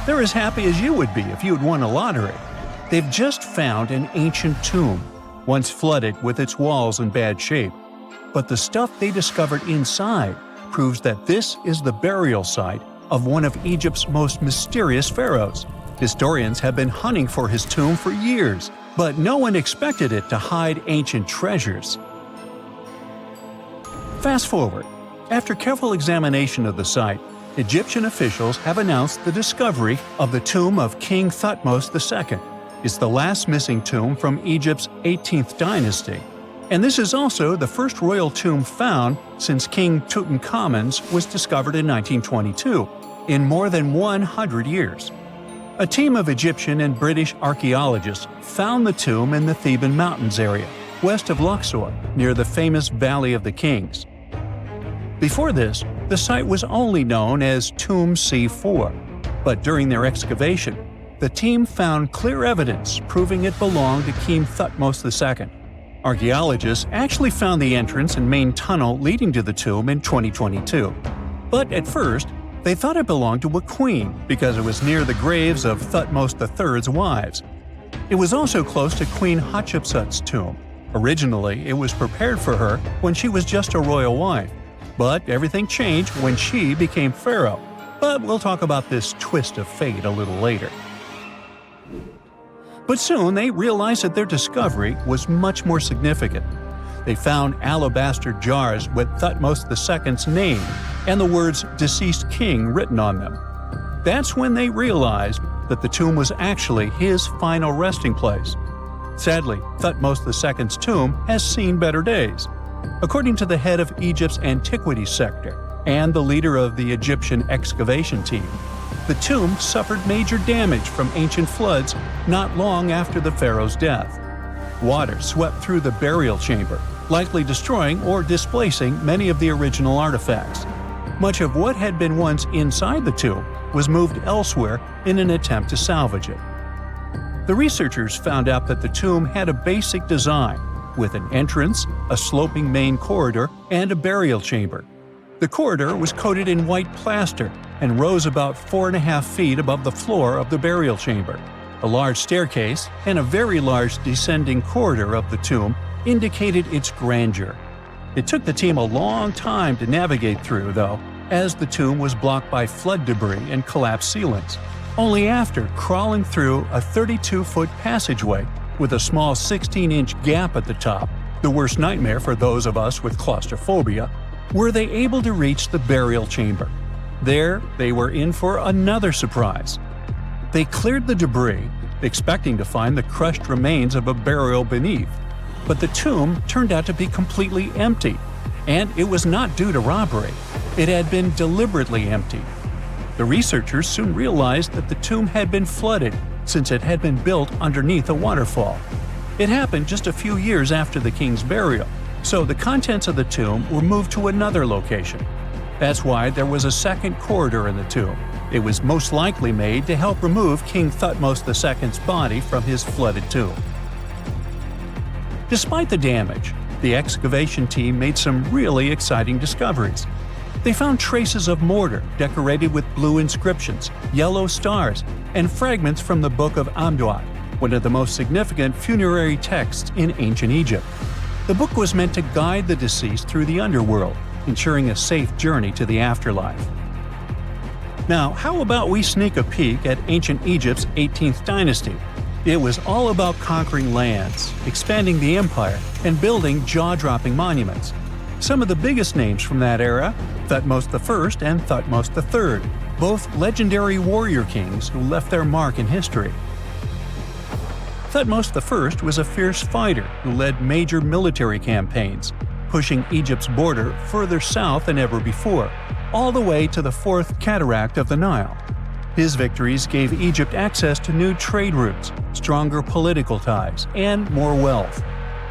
They're as happy as you would be if you'd won a lottery. They've just found an ancient tomb, once flooded with its walls in bad shape. But the stuff they discovered inside proves that this is the burial site of one of Egypt's most mysterious pharaohs. Historians have been hunting for his tomb for years, but no one expected it to hide ancient treasures. Fast forward. After careful examination of the site, Egyptian officials have announced the discovery of the tomb of King Thutmose II. It's the last missing tomb from Egypt's 18th dynasty. And this is also the first royal tomb found since King Tutankhamun's was discovered in 1922, in more than 100 years. A team of Egyptian and British archaeologists found the tomb in the Theban Mountains area, west of Luxor, near the famous Valley of the Kings. Before this, the site was only known as Tomb C4, but during their excavation, the team found clear evidence proving it belonged to King Thutmose II. Archaeologists actually found the entrance and main tunnel leading to the tomb in 2022. But at first, they thought it belonged to a queen because it was near the graves of Thutmose III's wives. It was also close to Queen Hatshepsut's tomb. Originally, it was prepared for her when she was just a royal wife. But everything changed when she became pharaoh. But we'll talk about this twist of fate a little later. But soon they realized that their discovery was much more significant. They found alabaster jars with Thutmose II's name and the words "deceased king" written on them. That's when they realized that the tomb was actually his final resting place. Sadly, Thutmose II's tomb has seen better days. According to the head of Egypt's antiquities sector and the leader of the Egyptian excavation team, the tomb suffered major damage from ancient floods not long after the pharaoh's death. Water swept through the burial chamber, likely destroying or displacing many of the original artifacts. Much of what had been once inside the tomb was moved elsewhere in an attempt to salvage it. The researchers found out that the tomb had a basic design, with an entrance, a sloping main corridor, and a burial chamber. The corridor was coated in white plaster and rose about 4.5 feet above the floor of the burial chamber. A large staircase and a very large descending corridor of the tomb indicated its grandeur. It took the team a long time to navigate through, though, as the tomb was blocked by flood debris and collapsed ceilings. Only after crawling through a 32-foot passageway with a small 16-inch gap at the top, the worst nightmare for those of us with claustrophobia, were they able to reach the burial chamber. There, they were in for another surprise. They cleared the debris, expecting to find the crushed remains of a burial beneath. But the tomb turned out to be completely empty, and it was not due to robbery. It had been deliberately emptied. The researchers soon realized that the tomb had been flooded since it had been built underneath a waterfall. It happened just a few years after the king's burial, so the contents of the tomb were moved to another location. That's why there was a second corridor in the tomb. It was most likely made to help remove King Thutmose II's body from his flooded tomb. Despite the damage, the excavation team made some really exciting discoveries. They found traces of mortar decorated with blue inscriptions, yellow stars, and fragments from the Book of Amduat, one of the most significant funerary texts in ancient Egypt. The book was meant to guide the deceased through the underworld, ensuring a safe journey to the afterlife. Now, how about we sneak a peek at ancient Egypt's 18th dynasty? It was all about conquering lands, expanding the empire, and building jaw-dropping monuments. Some of the biggest names from that era, Thutmose I and Thutmose III, both legendary warrior kings who left their mark in history. Thutmose I was a fierce fighter who led major military campaigns, pushing Egypt's border further south than ever before, all the way to the fourth cataract of the Nile. His victories gave Egypt access to new trade routes, stronger political ties, and more wealth.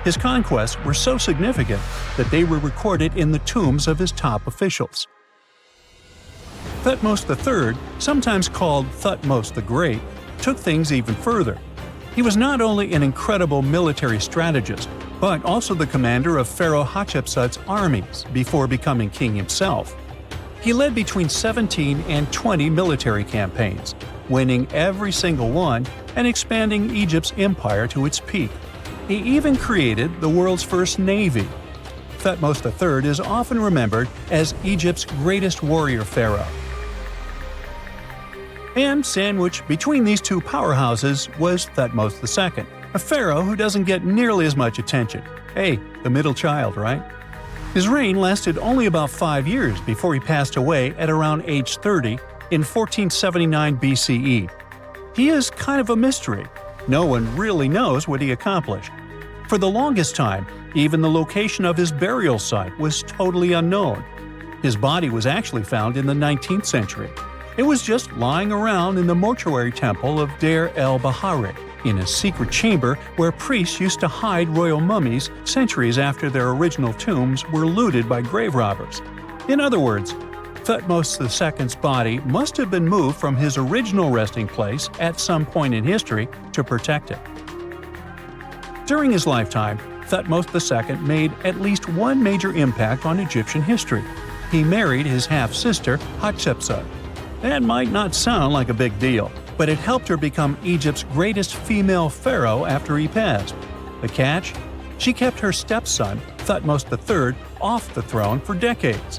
His conquests were so significant that they were recorded in the tombs of his top officials. Thutmose III, sometimes called Thutmose the Great, took things even further. He was not only an incredible military strategist, but also the commander of Pharaoh Hatshepsut's armies before becoming king himself. He led between 17 and 20 military campaigns, winning every single one and expanding Egypt's empire to its peak. He even created the world's first navy. Thutmose III is often remembered as Egypt's greatest warrior pharaoh. And sandwiched between these two powerhouses was Thutmose II, a pharaoh who doesn't get nearly as much attention. Hey, the middle child, right? His reign lasted only about 5 years before he passed away at around age 30 in 1479 BCE. He is kind of a mystery. No one really knows what he accomplished. For the longest time, even the location of his burial site was totally unknown. His body was actually found in the 19th century. It was just lying around in the mortuary temple of Deir el-Bahari, in a secret chamber where priests used to hide royal mummies centuries after their original tombs were looted by grave robbers. In other words, Thutmose II's body must have been moved from his original resting place at some point in history to protect it. During his lifetime, Thutmose II made at least one major impact on Egyptian history. He married his half-sister Hatshepsut. That might not sound like a big deal, but it helped her become Egypt's greatest female pharaoh after he passed. The catch? She kept her stepson, Thutmose III, off the throne for decades.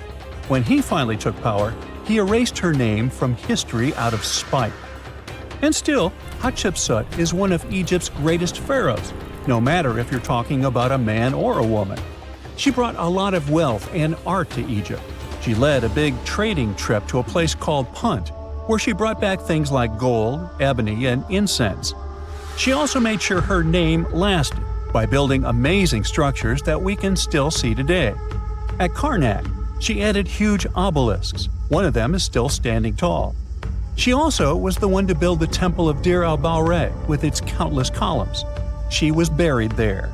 When he finally took power, he erased her name from history out of spite. And still, Hatshepsut is one of Egypt's greatest pharaohs, no matter if you're talking about a man or a woman. She brought a lot of wealth and art to Egypt. She led a big trading trip to a place called Punt, where she brought back things like gold, ebony, and incense. She also made sure her name lasted by building amazing structures that we can still see today. At Karnak, she added huge obelisks. One of them is still standing tall. She also was the one to build the Temple of Deir el-Bahari with its countless columns. She was buried there.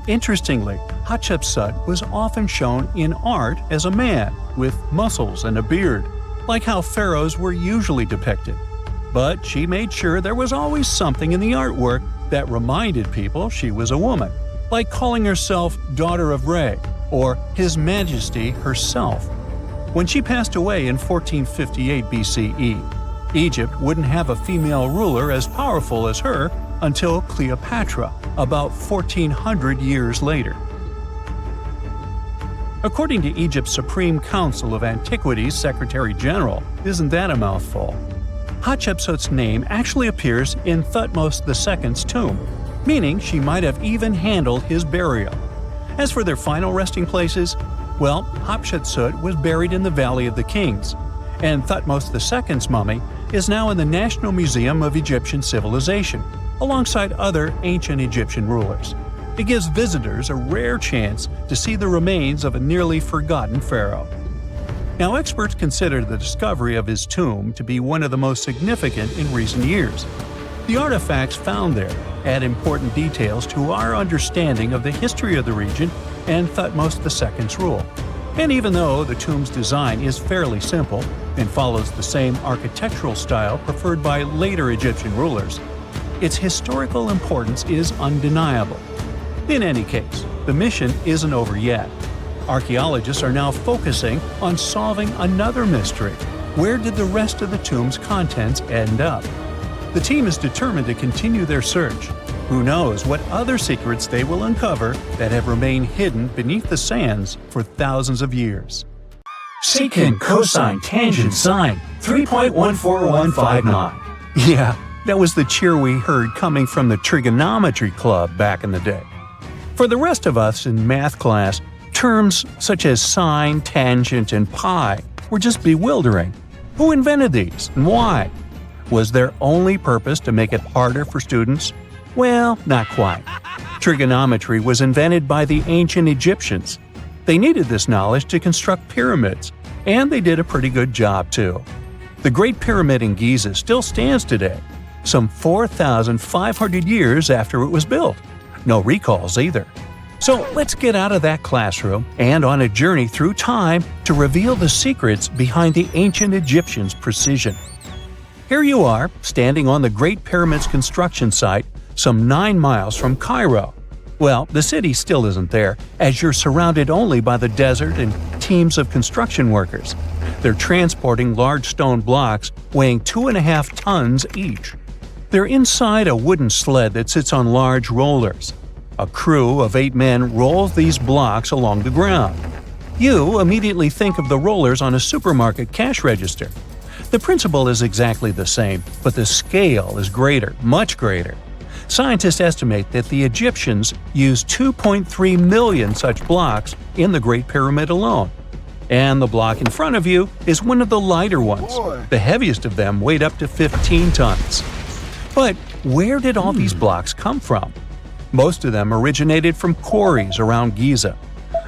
Interestingly, Hatshepsut was often shown in art as a man with muscles and a beard, like how pharaohs were usually depicted. But she made sure there was always something in the artwork that reminded people she was a woman, like calling herself Daughter of Re or His Majesty herself. When she passed away in 1458 BCE, Egypt wouldn't have a female ruler as powerful as her until Cleopatra, about 1400 years later. According to Egypt's Supreme Council of Antiquities Secretary General, isn't that a mouthful? Hatshepsut's name actually appears in Thutmose II's tomb, meaning she might have even handled his burial. As for their final resting places, well, Hatshepsut was buried in the Valley of the Kings, and Thutmose II's mummy is now in the National Museum of Egyptian Civilization, alongside other ancient Egyptian rulers. It gives visitors a rare chance to see the remains of a nearly forgotten pharaoh. Now, experts consider the discovery of his tomb to be one of the most significant in recent years. The artifacts found there add important details to our understanding of the history of the region and Thutmose II's rule. And even though the tomb's design is fairly simple and follows the same architectural style preferred by later Egyptian rulers, its historical importance is undeniable. In any case, the mission isn't over yet. Archaeologists are now focusing on solving another mystery. Where did the rest of the tomb's contents end up? The team is determined to continue their search. Who knows what other secrets they will uncover that have remained hidden beneath the sands for thousands of years. Secant, cosine, tangent, sine, 3.14159. Yeah, that was the cheer we heard coming from the trigonometry club back in the day. For the rest of us in math class, terms such as sine, tangent, and pi were just bewildering. Who invented these and why? Was their only purpose to make it harder for students? Well, not quite. Trigonometry was invented by the ancient Egyptians. They needed this knowledge to construct pyramids, and they did a pretty good job too. The Great Pyramid in Giza still stands today, some 4,500 years after it was built. No recalls either. So let's get out of that classroom and on a journey through time to reveal the secrets behind the ancient Egyptians' precision. Here you are, standing on the Great Pyramid's construction site, some 9 miles from Cairo. Well, the city still isn't there, as you're surrounded only by the desert and teams of construction workers. They're transporting large stone blocks weighing 2.5 tons each. They're inside a wooden sled that sits on large rollers. A crew of 8 men rolls these blocks along the ground. You immediately think of the rollers on a supermarket cash register. The principle is exactly the same, but the scale is greater, much greater. Scientists estimate that the Egyptians used 2.3 million such blocks in the Great Pyramid alone. And the block in front of you is one of the lighter ones. The heaviest of them weighed up to 15 tons. But where did all these blocks come from? Most of them originated from quarries around Giza.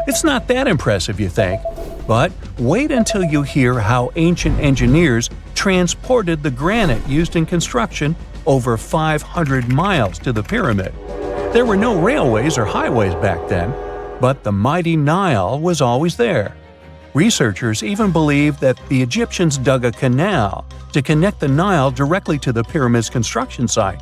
It's not that impressive, you think, but wait until you hear how ancient engineers transported the granite used in construction over 500 miles to the pyramid. There were no railways or highways back then, but the mighty Nile was always there. Researchers even believe that the Egyptians dug a canal to connect the Nile directly to the pyramid's construction site.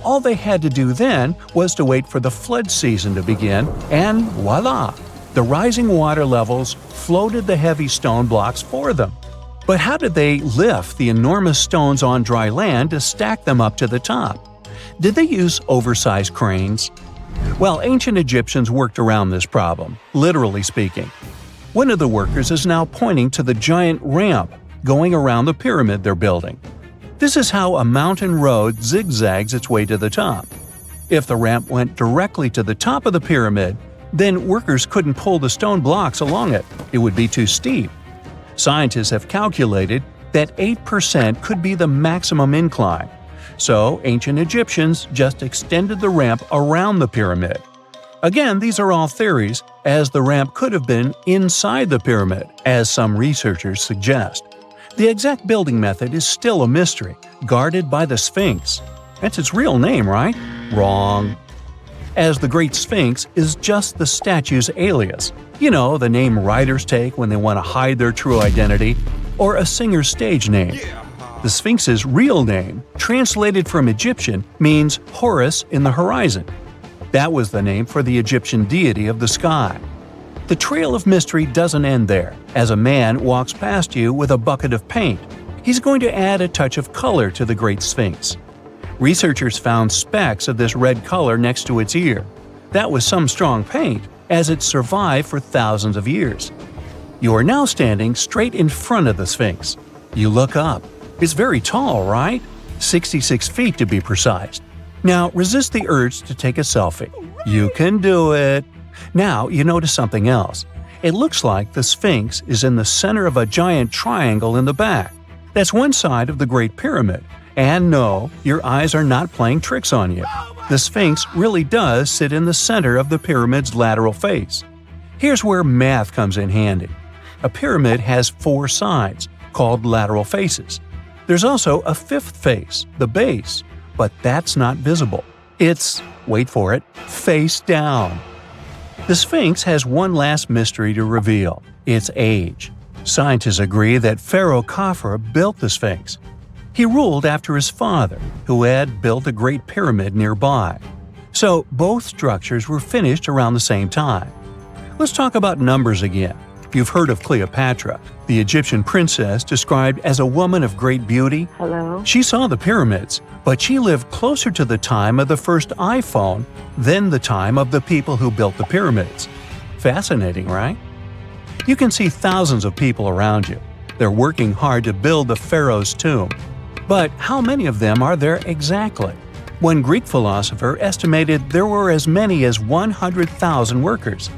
All they had to do then was to wait for the flood season to begin, and voila! The rising water levels floated the heavy stone blocks for them. But how did they lift the enormous stones on dry land to stack them up to the top? Did they use oversized cranes? Well, ancient Egyptians worked around this problem, literally speaking. One of the workers is now pointing to the giant ramp going around the pyramid they're building. This is how a mountain road zigzags its way to the top. If the ramp went directly to the top of the pyramid, then workers couldn't pull the stone blocks along it. It would be too steep. Scientists have calculated that 8% could be the maximum incline. So ancient Egyptians just extended the ramp around the pyramid. Again, these are all theories, as the ramp could have been inside the pyramid, as some researchers suggest. The exact building method is still a mystery, guarded by the Sphinx. That's its real name, right? Wrong. As the Great Sphinx is just the statue's alias. You know, the name writers take when they want to hide their true identity, or a singer's stage name. The Sphinx's real name, translated from Egyptian, means Horus in the horizon. That was the name for the Egyptian deity of the sky. The trail of mystery doesn't end there, as a man walks past you with a bucket of paint. He's going to add a touch of color to the Great Sphinx. Researchers found specks of this red color next to its ear. That was some strong paint, as it survived for thousands of years. You are now standing straight in front of the Sphinx. You look up. It's very tall, right? 66 feet to be precise. Now resist the urge to take a selfie. You can do it. Now you notice something else. It looks like the Sphinx is in the center of a giant triangle in the back. That's one side of the Great Pyramid. And no, your eyes are not playing tricks on you. The Sphinx really does sit in the center of the pyramid's lateral face. Here's where math comes in handy. A pyramid has 4 sides, called lateral faces. There's also a 5th face, the base, but that's not visible. It's, wait for it, face down. The Sphinx has one last mystery to reveal: its age. Scientists agree that Pharaoh Khafre built the Sphinx. He ruled after his father, who had built a great pyramid nearby. So both structures were finished around the same time. Let's talk about numbers again. You've heard of Cleopatra, the Egyptian princess described as a woman of great beauty. Hello? She saw the pyramids, but she lived closer to the time of the first iPhone than the time of the people who built the pyramids. Fascinating, right? You can see thousands of people around you. They're working hard to build the pharaoh's tomb. But how many of them are there exactly? One Greek philosopher estimated there were as many as 100,000 workers.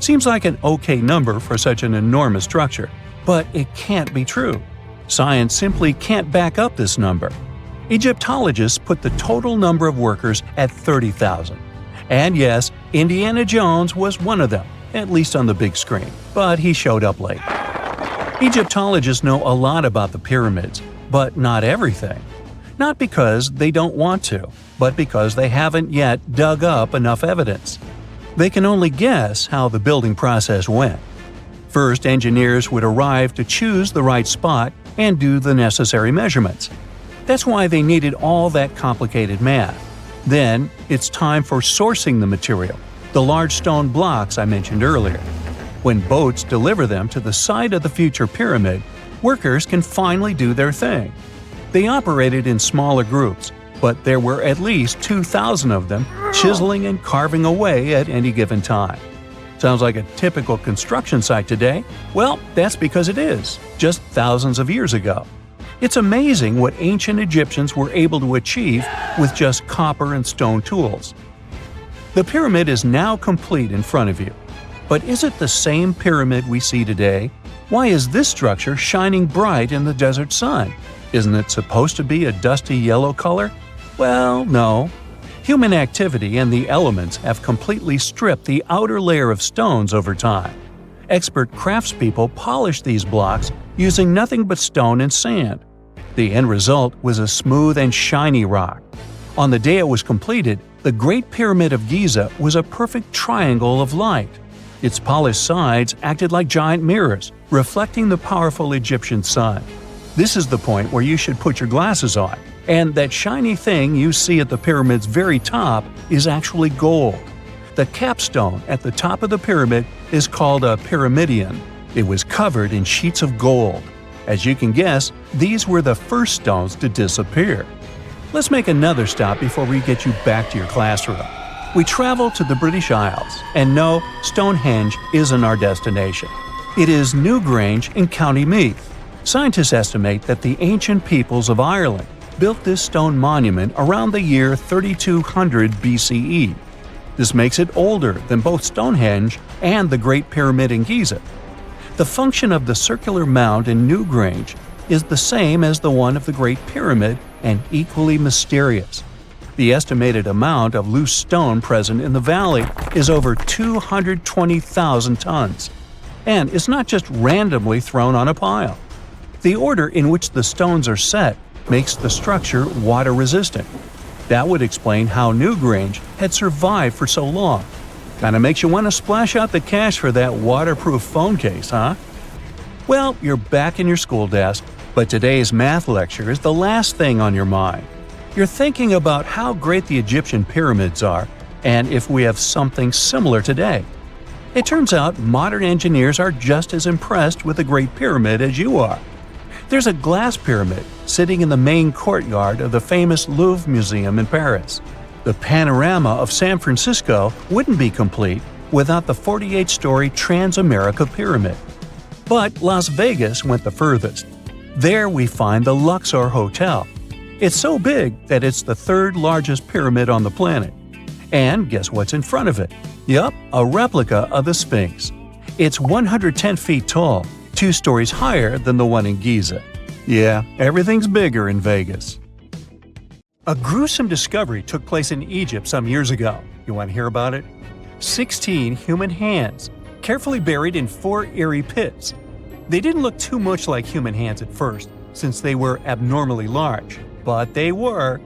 Seems like an okay number for such an enormous structure, but it can't be true. Science simply can't back up this number. Egyptologists put the total number of workers at 30,000. And yes, Indiana Jones was one of them, at least on the big screen, but he showed up late. Egyptologists know a lot about the pyramids, but not everything. Not because they don't want to, but because they haven't yet dug up enough evidence. They can only guess how the building process went. First, engineers would arrive to choose the right spot and do the necessary measurements. That's why they needed all that complicated math. Then, it's time for sourcing the material, the large stone blocks I mentioned earlier. When boats deliver them to the site of the future pyramid, workers can finally do their thing. They operated in smaller groups, but there were at least 2,000 of them chiseling and carving away at any given time. Sounds like a typical construction site today? Well, that's because it is, just thousands of years ago. It's amazing what ancient Egyptians were able to achieve with just copper and stone tools. The pyramid is now complete in front of you. But is it the same pyramid we see today? Why is this structure shining bright in the desert sun? Isn't it supposed to be a dusty yellow color? Well, no. Human activity and the elements have completely stripped the outer layer of stones over time. Expert craftspeople polished these blocks using nothing but stone and sand. The end result was a smooth and shiny rock. On the day it was completed, the Great Pyramid of Giza was a perfect triangle of light. Its polished sides acted like giant mirrors, reflecting the powerful Egyptian sun. This is the point where you should put your glasses on, and that shiny thing you see at the pyramid's very top is actually gold. The capstone at the top of the pyramid is called a pyramidion. It was covered in sheets of gold. As you can guess, these were the first stones to disappear. Let's make another stop before we get you back to your classroom. We travel to the British Isles, and no, Stonehenge isn't our destination. It is Newgrange in County Meath. Scientists estimate that the ancient peoples of Ireland built this stone monument around the year 3200 BCE. This makes it older than both Stonehenge and the Great Pyramid in Giza. The function of the circular mound in Newgrange is the same as the one of the Great Pyramid and equally mysterious. The estimated amount of loose stone present in the valley is over 220,000 tons. And it's not just randomly thrown on a pile. The order in which the stones are set makes the structure water-resistant. That would explain how Newgrange had survived for so long. Kinda makes you want to splash out the cash for that waterproof phone case, huh? Well, you're back in your school desk, but today's math lecture is the last thing on your mind. You're thinking about how great the Egyptian pyramids are, and if we have something similar today. It turns out modern engineers are just as impressed with the Great Pyramid as you are. There's a glass pyramid sitting in the main courtyard of the famous Louvre Museum in Paris. The panorama of San Francisco wouldn't be complete without the 48-story Transamerica Pyramid. But Las Vegas went the furthest. There we find the Luxor Hotel. It's so big that it's the third largest pyramid on the planet. And guess what's in front of it? Yup, a replica of the Sphinx. It's 110 feet tall, 2 stories higher than the one in Giza. Yeah, everything's bigger in Vegas. A gruesome discovery took place in Egypt some years ago. You want to hear about it? 16 human hands, carefully buried in 4 eerie pits. They didn't look too much like human hands at first, since they were abnormally large, but they were.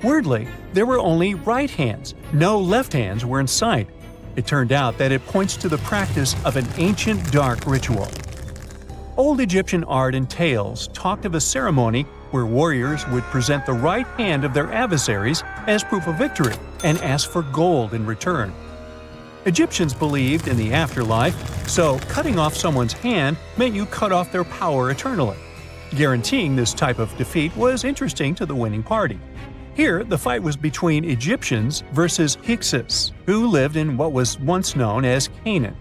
Weirdly, there were only right hands. No left hands were in sight. It turned out that it points to the practice of an ancient dark ritual. Old Egyptian art and tales talked of a ceremony where warriors would present the right hand of their adversaries as proof of victory and ask for gold in return. Egyptians believed in the afterlife, so cutting off someone's hand meant you cut off their power eternally. Guaranteeing this type of defeat was interesting to the winning party. Here, the fight was between Egyptians versus Hyksos, who lived in what was once known as Canaan.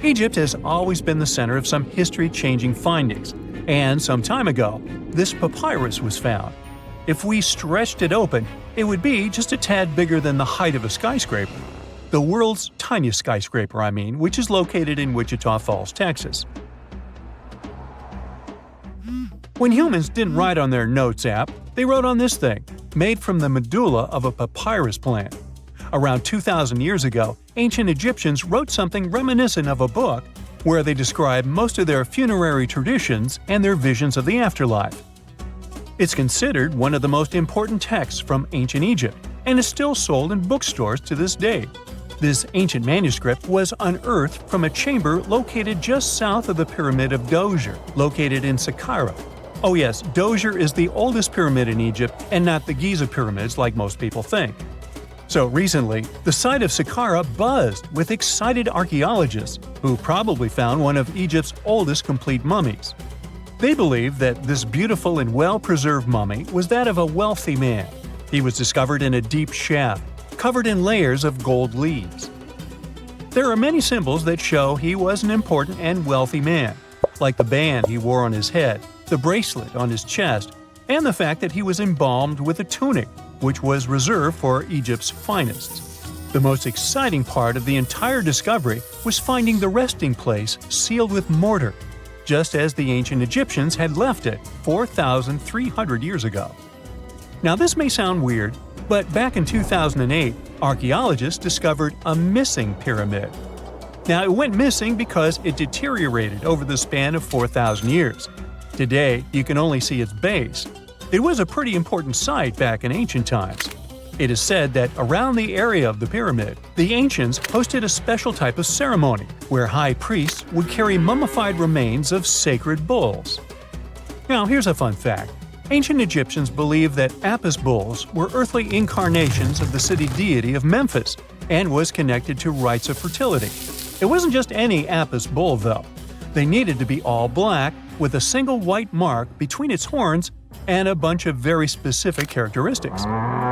Egypt has always been the center of some history-changing findings, and some time ago, this papyrus was found. If we stretched it open, it would be just a tad bigger than the height of a skyscraper. The world's tiniest skyscraper, which is located in Wichita Falls, Texas. When humans didn't write on their notes app, They wrote on this thing, made from the medulla of a papyrus plant. Around 2,000 years ago, ancient Egyptians wrote something reminiscent of a book where they describe most of their funerary traditions and their visions of the afterlife. It's considered one of the most important texts from ancient Egypt and is still sold in bookstores to this day. This ancient manuscript was unearthed from a chamber located just south of the Pyramid of Djoser, located in Saqqara. Oh yes, Djoser is the oldest pyramid in Egypt and not the Giza pyramids like most people think. So recently, the site of Saqqara buzzed with excited archaeologists who probably found one of Egypt's oldest complete mummies. They believe that this beautiful and well-preserved mummy was that of a wealthy man. He was discovered in a deep shaft, covered in layers of gold leaves. There are many symbols that show he was an important and wealthy man, like the band he wore on his head, the bracelet on his chest, and the fact that he was embalmed with a tunic, which was reserved for Egypt's finest. The most exciting part of the entire discovery was finding the resting place sealed with mortar, just as the ancient Egyptians had left it 4,300 years ago. Now this may sound weird, but back in 2008, archaeologists discovered a missing pyramid. Now it went missing because it deteriorated over the span of 4,000 years. Today, you can only see its base. It was a pretty important site back in ancient times. It is said that around the area of the pyramid, the ancients hosted a special type of ceremony where high priests would carry mummified remains of sacred bulls. Now here's a fun fact. Ancient Egyptians believed that Apis bulls were earthly incarnations of the city deity of Memphis and was connected to rites of fertility. It wasn't just any Apis bull, though. They needed to be all black, with a single white mark between its horns and a bunch of very specific characteristics.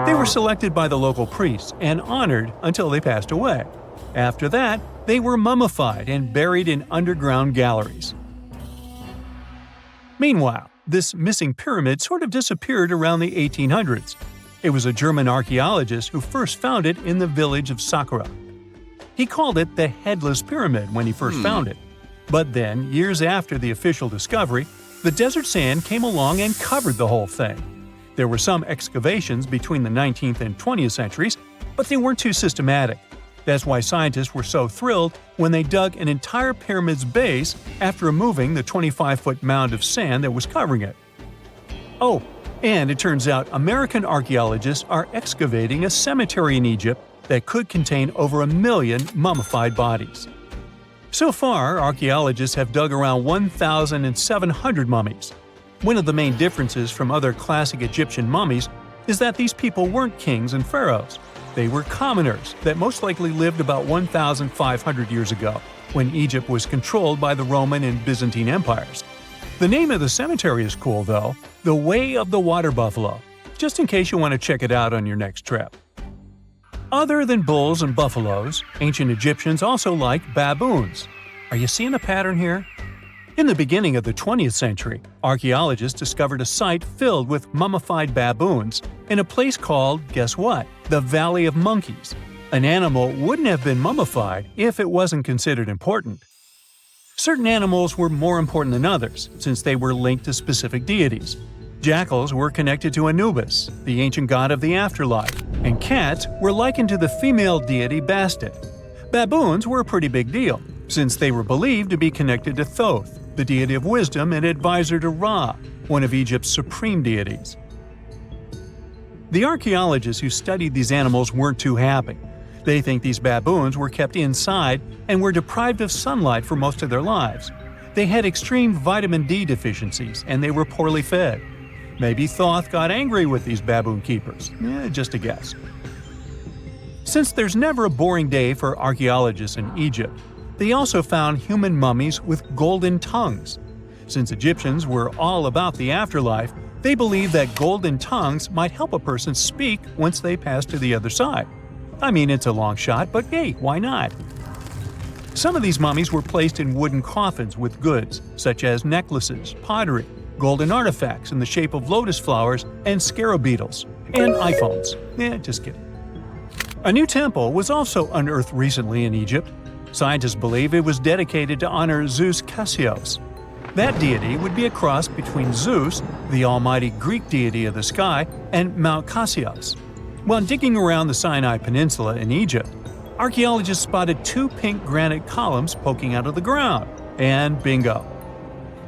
They were selected by the local priests and honored until they passed away. After that, they were mummified and buried in underground galleries. Meanwhile, this missing pyramid sort of disappeared around the 1800s. It was a German archaeologist who first found it in the village of Saqqara. He called it the Headless Pyramid when he first found it. But then, years after the official discovery, the desert sand came along and covered the whole thing. There were some excavations between the 19th and 20th centuries, but they weren't too systematic. That's why scientists were so thrilled when they dug an entire pyramid's base after removing the 25-foot mound of sand that was covering it. Oh, and it turns out American archaeologists are excavating a cemetery in Egypt that could contain over 1 million mummified bodies. So far, archaeologists have dug around 1,700 mummies. One of the main differences from other classic Egyptian mummies is that these people weren't kings and pharaohs. They were commoners that most likely lived about 1,500 years ago, when Egypt was controlled by the Roman and Byzantine empires. The name of the cemetery is cool, though, the Way of the Water Buffalo, just in case you want to check it out on your next trip. Other than bulls and buffaloes, ancient Egyptians also liked baboons. Are you seeing a pattern here? In the beginning of the 20th century, archaeologists discovered a site filled with mummified baboons in a place called, guess what? The Valley of Monkeys. An animal wouldn't have been mummified if it wasn't considered important. Certain animals were more important than others, since they were linked to specific deities. Jackals were connected to Anubis, the ancient god of the afterlife, and cats were likened to the female deity Bastet. Baboons were a pretty big deal, since they were believed to be connected to Thoth, the deity of wisdom and advisor to Ra, one of Egypt's supreme deities. The archaeologists who studied these animals weren't too happy. They think these baboons were kept inside and were deprived of sunlight for most of their lives. They had extreme vitamin D deficiencies and they were poorly fed. Maybe Thoth got angry with these baboon keepers. Just a guess. Since there's never a boring day for archaeologists in Egypt, they also found human mummies with golden tongues. Since Egyptians were all about the afterlife, they believed that golden tongues might help a person speak once they pass to the other side. I mean, it's a long shot, but hey, why not? Some of these mummies were placed in wooden coffins with goods, such as necklaces, pottery, golden artifacts in the shape of lotus flowers and scarab beetles, and iPhones. Just kidding. A new temple was also unearthed recently in Egypt. Scientists believe it was dedicated to honor Zeus Cassius. That deity would be a cross between Zeus, the almighty Greek deity of the sky, and Mount Cassius. While digging around the Sinai Peninsula in Egypt, archaeologists spotted 2 pink granite columns poking out of the ground, and bingo.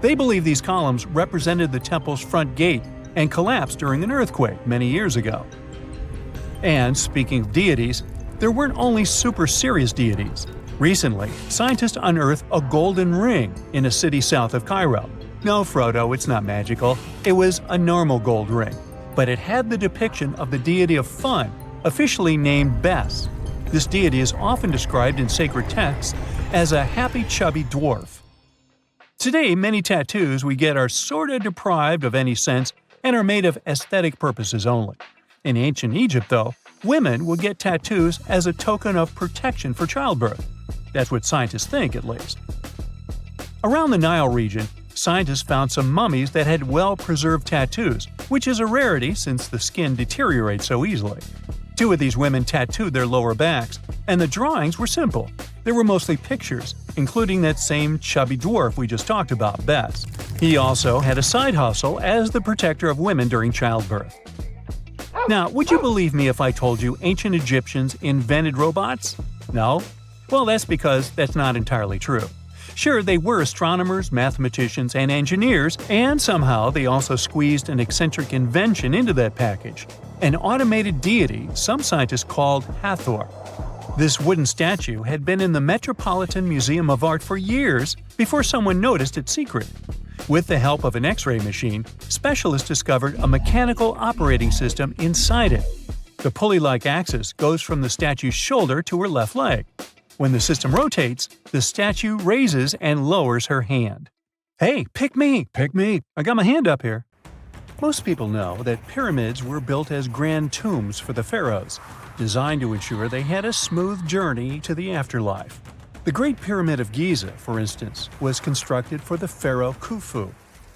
They believe these columns represented the temple's front gate and collapsed during an earthquake many years ago. And speaking of deities, there weren't only super serious deities. Recently, scientists unearthed a golden ring in a city south of Cairo. No, Frodo, it's not magical. It was a normal gold ring, but it had the depiction of the deity of fun, officially named Bes. This deity is often described in sacred texts as a happy, chubby dwarf. Today, many tattoos we get are sorta deprived of any sense and are made of aesthetic purposes only. In ancient Egypt, though, women would get tattoos as a token of protection for childbirth. That's what scientists think, at least. Around the Nile region, scientists found some mummies that had well-preserved tattoos, which is a rarity since the skin deteriorates so easily. 2 of these women tattooed their lower backs, and the drawings were simple. They were mostly pictures, including that same chubby dwarf we just talked about, Bes. He also had a side hustle as the protector of women during childbirth. Now, would you believe me if I told you ancient Egyptians invented robots? No? Well, that's because that's not entirely true. Sure, they were astronomers, mathematicians, and engineers, and somehow they also squeezed an eccentric invention into that package: an automated deity some scientists called Hathor. This wooden statue had been in the Metropolitan Museum of Art for years before someone noticed its secret. With the help of an X-ray machine, specialists discovered a mechanical operating system inside it. The pulley-like axis goes from the statue's shoulder to her left leg. When the system rotates, the statue raises and lowers her hand. Hey, pick me! Pick me! I got my hand up here. Most people know that pyramids were built as grand tombs for the pharaohs, designed to ensure they had a smooth journey to the afterlife. The Great Pyramid of Giza, for instance, was constructed for the pharaoh Khufu.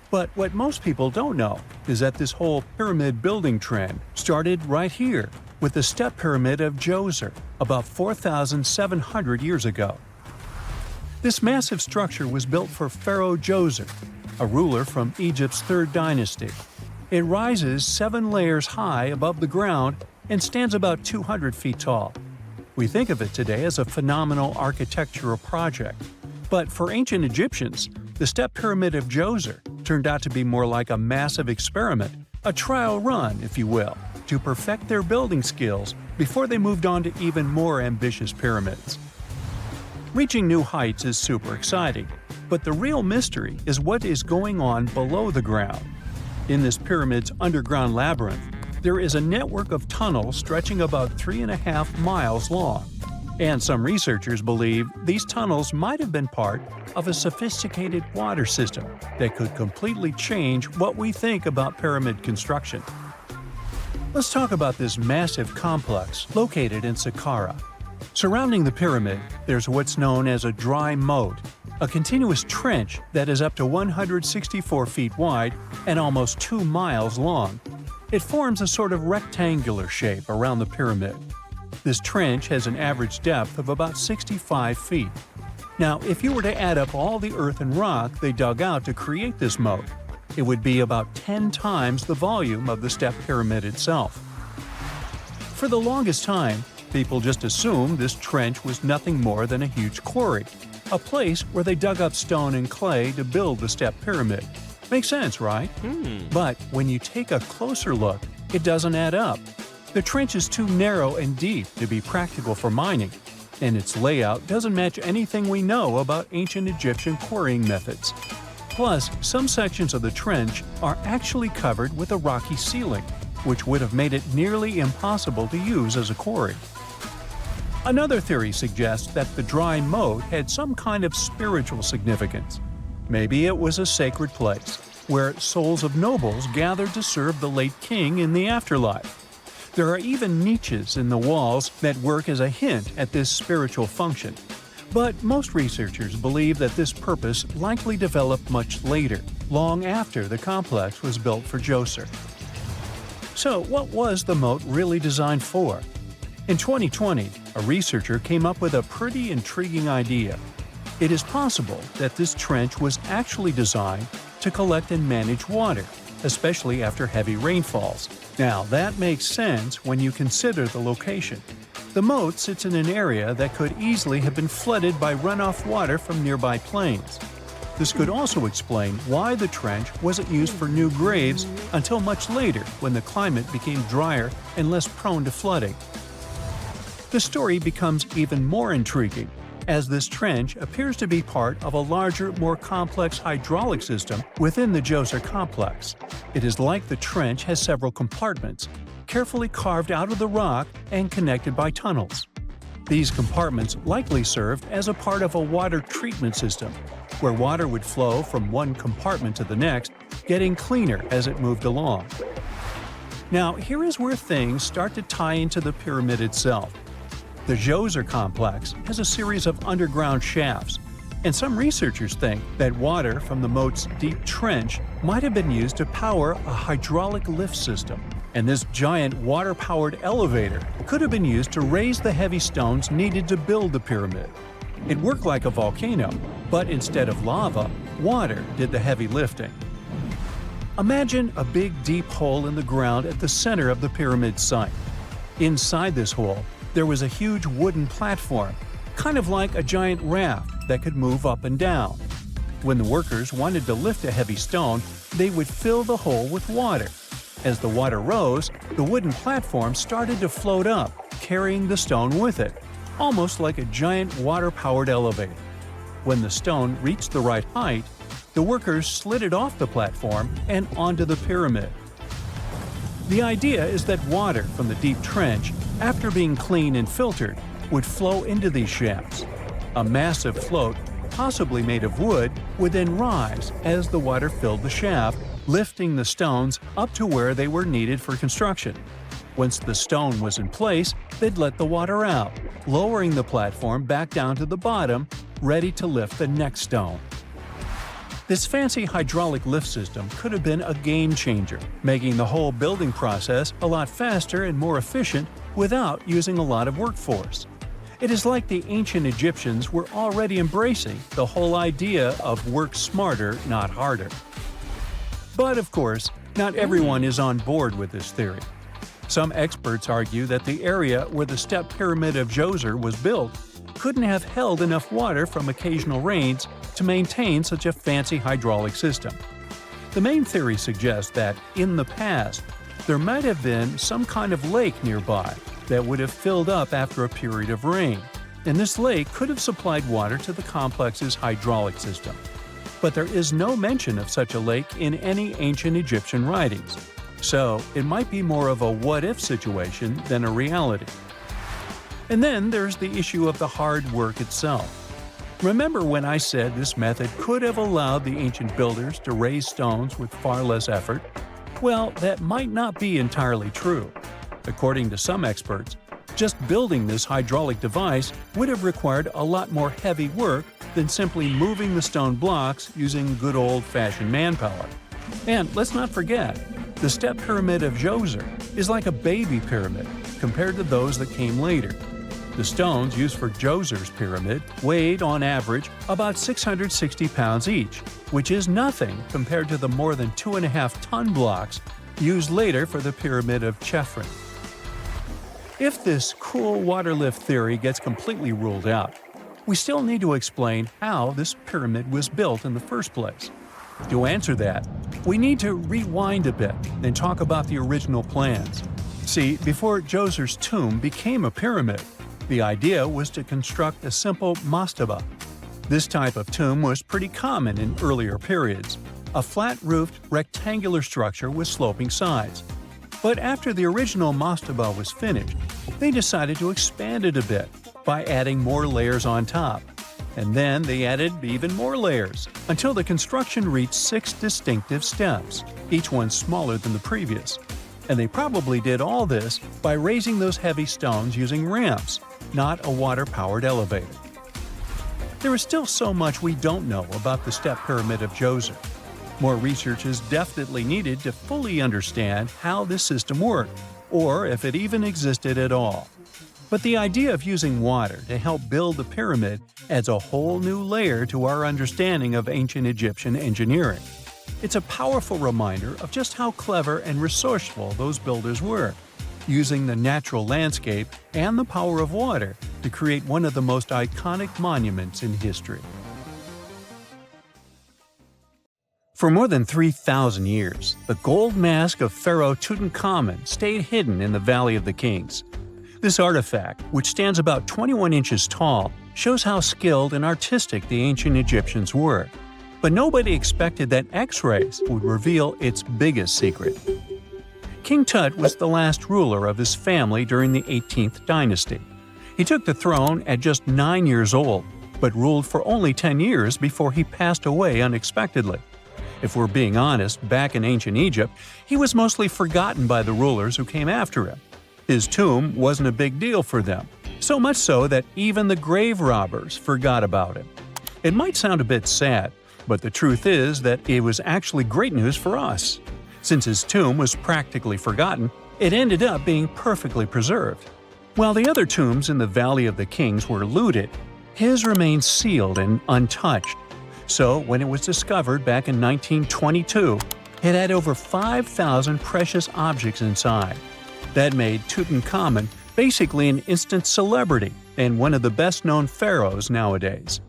But what most people don't know is that this whole pyramid building trend started right here, with the step pyramid of Djoser, about 4,700 years ago. This massive structure was built for Pharaoh Djoser, a ruler from Egypt's 3rd dynasty. It rises 7 layers high above the ground and stands about 200 feet tall. We think of it today as a phenomenal architectural project, but for ancient Egyptians, the step pyramid of Djoser turned out to be more like a massive experiment, a trial run, if you will, to perfect their building skills before they moved on to even more ambitious pyramids. Reaching new heights is super exciting, but the real mystery is what is going on below the ground. In this pyramid's underground labyrinth, there is a network of tunnels stretching about 3.5 miles long, and some researchers believe these tunnels might have been part of a sophisticated water system that could completely change what we think about pyramid construction. Let's talk about this massive complex located in Saqqara. Surrounding the pyramid, there's what's known as a dry moat, a continuous trench that is up to 164 feet wide and almost 2 miles long. It forms a sort of rectangular shape around the pyramid. This trench has an average depth of about 65 feet. Now, if you were to add up all the earth and rock they dug out to create this moat, it would be about 10 times the volume of the step pyramid itself. For the longest time, people just assumed this trench was nothing more than a huge quarry, a place where they dug up stone and clay to build the step pyramid. Makes sense, right? But when you take a closer look, it doesn't add up. The trench is too narrow and deep to be practical for mining, and its layout doesn't match anything we know about ancient Egyptian quarrying methods. Plus, some sections of the trench are actually covered with a rocky ceiling, which would have made it nearly impossible to use as a quarry. Another theory suggests that the dry moat had some kind of spiritual significance. Maybe it was a sacred place, where souls of nobles gathered to serve the late king in the afterlife. There are even niches in the walls that work as a hint at this spiritual function. But most researchers believe that this purpose likely developed much later, long after the complex was built for Djoser. So what was the moat really designed for? In 2020, a researcher came up with a pretty intriguing idea. It is possible that this trench was actually designed to collect and manage water, especially after heavy rainfalls. Now, that makes sense when you consider the location. The moat sits in an area that could easily have been flooded by runoff water from nearby plains. This could also explain why the trench wasn't used for new graves until much later when the climate became drier and less prone to flooding. The story becomes even more intriguing, as this trench appears to be part of a larger, more complex hydraulic system within the Djoser complex. It is like the trench has several compartments, carefully carved out of the rock and connected by tunnels. These compartments likely served as a part of a water treatment system, where water would flow from one compartment to the next, getting cleaner as it moved along. Now, here is where things start to tie into the pyramid itself. The Djoser complex has a series of underground shafts, and some researchers think that water from the moat's deep trench might have been used to power a hydraulic lift system. And this giant water-powered elevator could have been used to raise the heavy stones needed to build the pyramid. It worked like a volcano, but instead of lava, water did the heavy lifting. Imagine a big deep hole in the ground at the center of the pyramid site. Inside this hole, there was a huge wooden platform, kind of like a giant raft that could move up and down. When the workers wanted to lift a heavy stone, they would fill the hole with water. As the water rose, the wooden platform started to float up, carrying the stone with it, almost like a giant water-powered elevator. When the stone reached the right height, the workers slid it off the platform and onto the pyramid. The idea is that water from the deep trench, after being cleaned and filtered, would flow into these shafts. A massive float, possibly made of wood, would then rise as the water filled the shaft, lifting the stones up to where they were needed for construction. Once the stone was in place, they'd let the water out, lowering the platform back down to the bottom, ready to lift the next stone. This fancy hydraulic lift system could have been a game changer, making the whole building process a lot faster and more efficient without using a lot of workforce. It is like the ancient Egyptians were already embracing the whole idea of work smarter, not harder. But of course, not everyone is on board with this theory. Some experts argue that the area where the step pyramid of Djoser was built couldn't have held enough water from occasional rains to maintain such a fancy hydraulic system. The main theory suggests that, in the past, there might have been some kind of lake nearby that would have filled up after a period of rain, and this lake could have supplied water to the complex's hydraulic system. But there is no mention of such a lake in any ancient Egyptian writings, so it might be more of a what-if situation than a reality. And then there's the issue of the hard work itself. Remember when I said this method could have allowed the ancient builders to raise stones with far less effort? Well, that might not be entirely true. According to some experts, just building this hydraulic device would have required a lot more heavy work than simply moving the stone blocks using good old-fashioned manpower. And let's not forget, the step pyramid of Djoser is like a baby pyramid compared to those that came later. The stones used for Djoser's pyramid weighed, on average, about 660 pounds each, which is nothing compared to the more than 2.5-ton blocks used later for the pyramid of Chephren. If this cool water lift theory gets completely ruled out, we still need to explain how this pyramid was built in the first place. To answer that, we need to rewind a bit and talk about the original plans. See, before Djoser's tomb became a pyramid, the idea was to construct a simple mastaba. This type of tomb was pretty common in earlier periods, a flat-roofed, rectangular structure with sloping sides. But after the original mastaba was finished, they decided to expand it a bit by adding more layers on top. And then they added even more layers, until the construction reached 6 distinctive steps, each one smaller than the previous. And they probably did all this by raising those heavy stones using ramps, not a water-powered elevator. There is still so much we don't know about the step pyramid of Djoser. More research is definitely needed to fully understand how this system worked, or if it even existed at all. But the idea of using water to help build the pyramid adds a whole new layer to our understanding of ancient Egyptian engineering. It's a powerful reminder of just how clever and resourceful those builders were, using the natural landscape and the power of water to create one of the most iconic monuments in history. For more than 3,000 years, the gold mask of Pharaoh Tutankhamun stayed hidden in the Valley of the Kings. This artifact, which stands about 21 inches tall, shows how skilled and artistic the ancient Egyptians were. But nobody expected that X-rays would reveal its biggest secret. King Tut was the last ruler of his family during the 18th dynasty. He took the throne at just 9 years old, but ruled for only 10 years before he passed away unexpectedly. If we're being honest, back in ancient Egypt, he was mostly forgotten by the rulers who came after him. His tomb wasn't a big deal for them, so much so that even the grave robbers forgot about him. It might sound a bit sad, but the truth is that it was actually great news for us. Since his tomb was practically forgotten, it ended up being perfectly preserved. While the other tombs in the Valley of the Kings were looted, his remained sealed and untouched. So, when it was discovered back in 1922, it had over 5,000 precious objects inside. That made Tutankhamun basically an instant celebrity and one of the best-known pharaohs nowadays.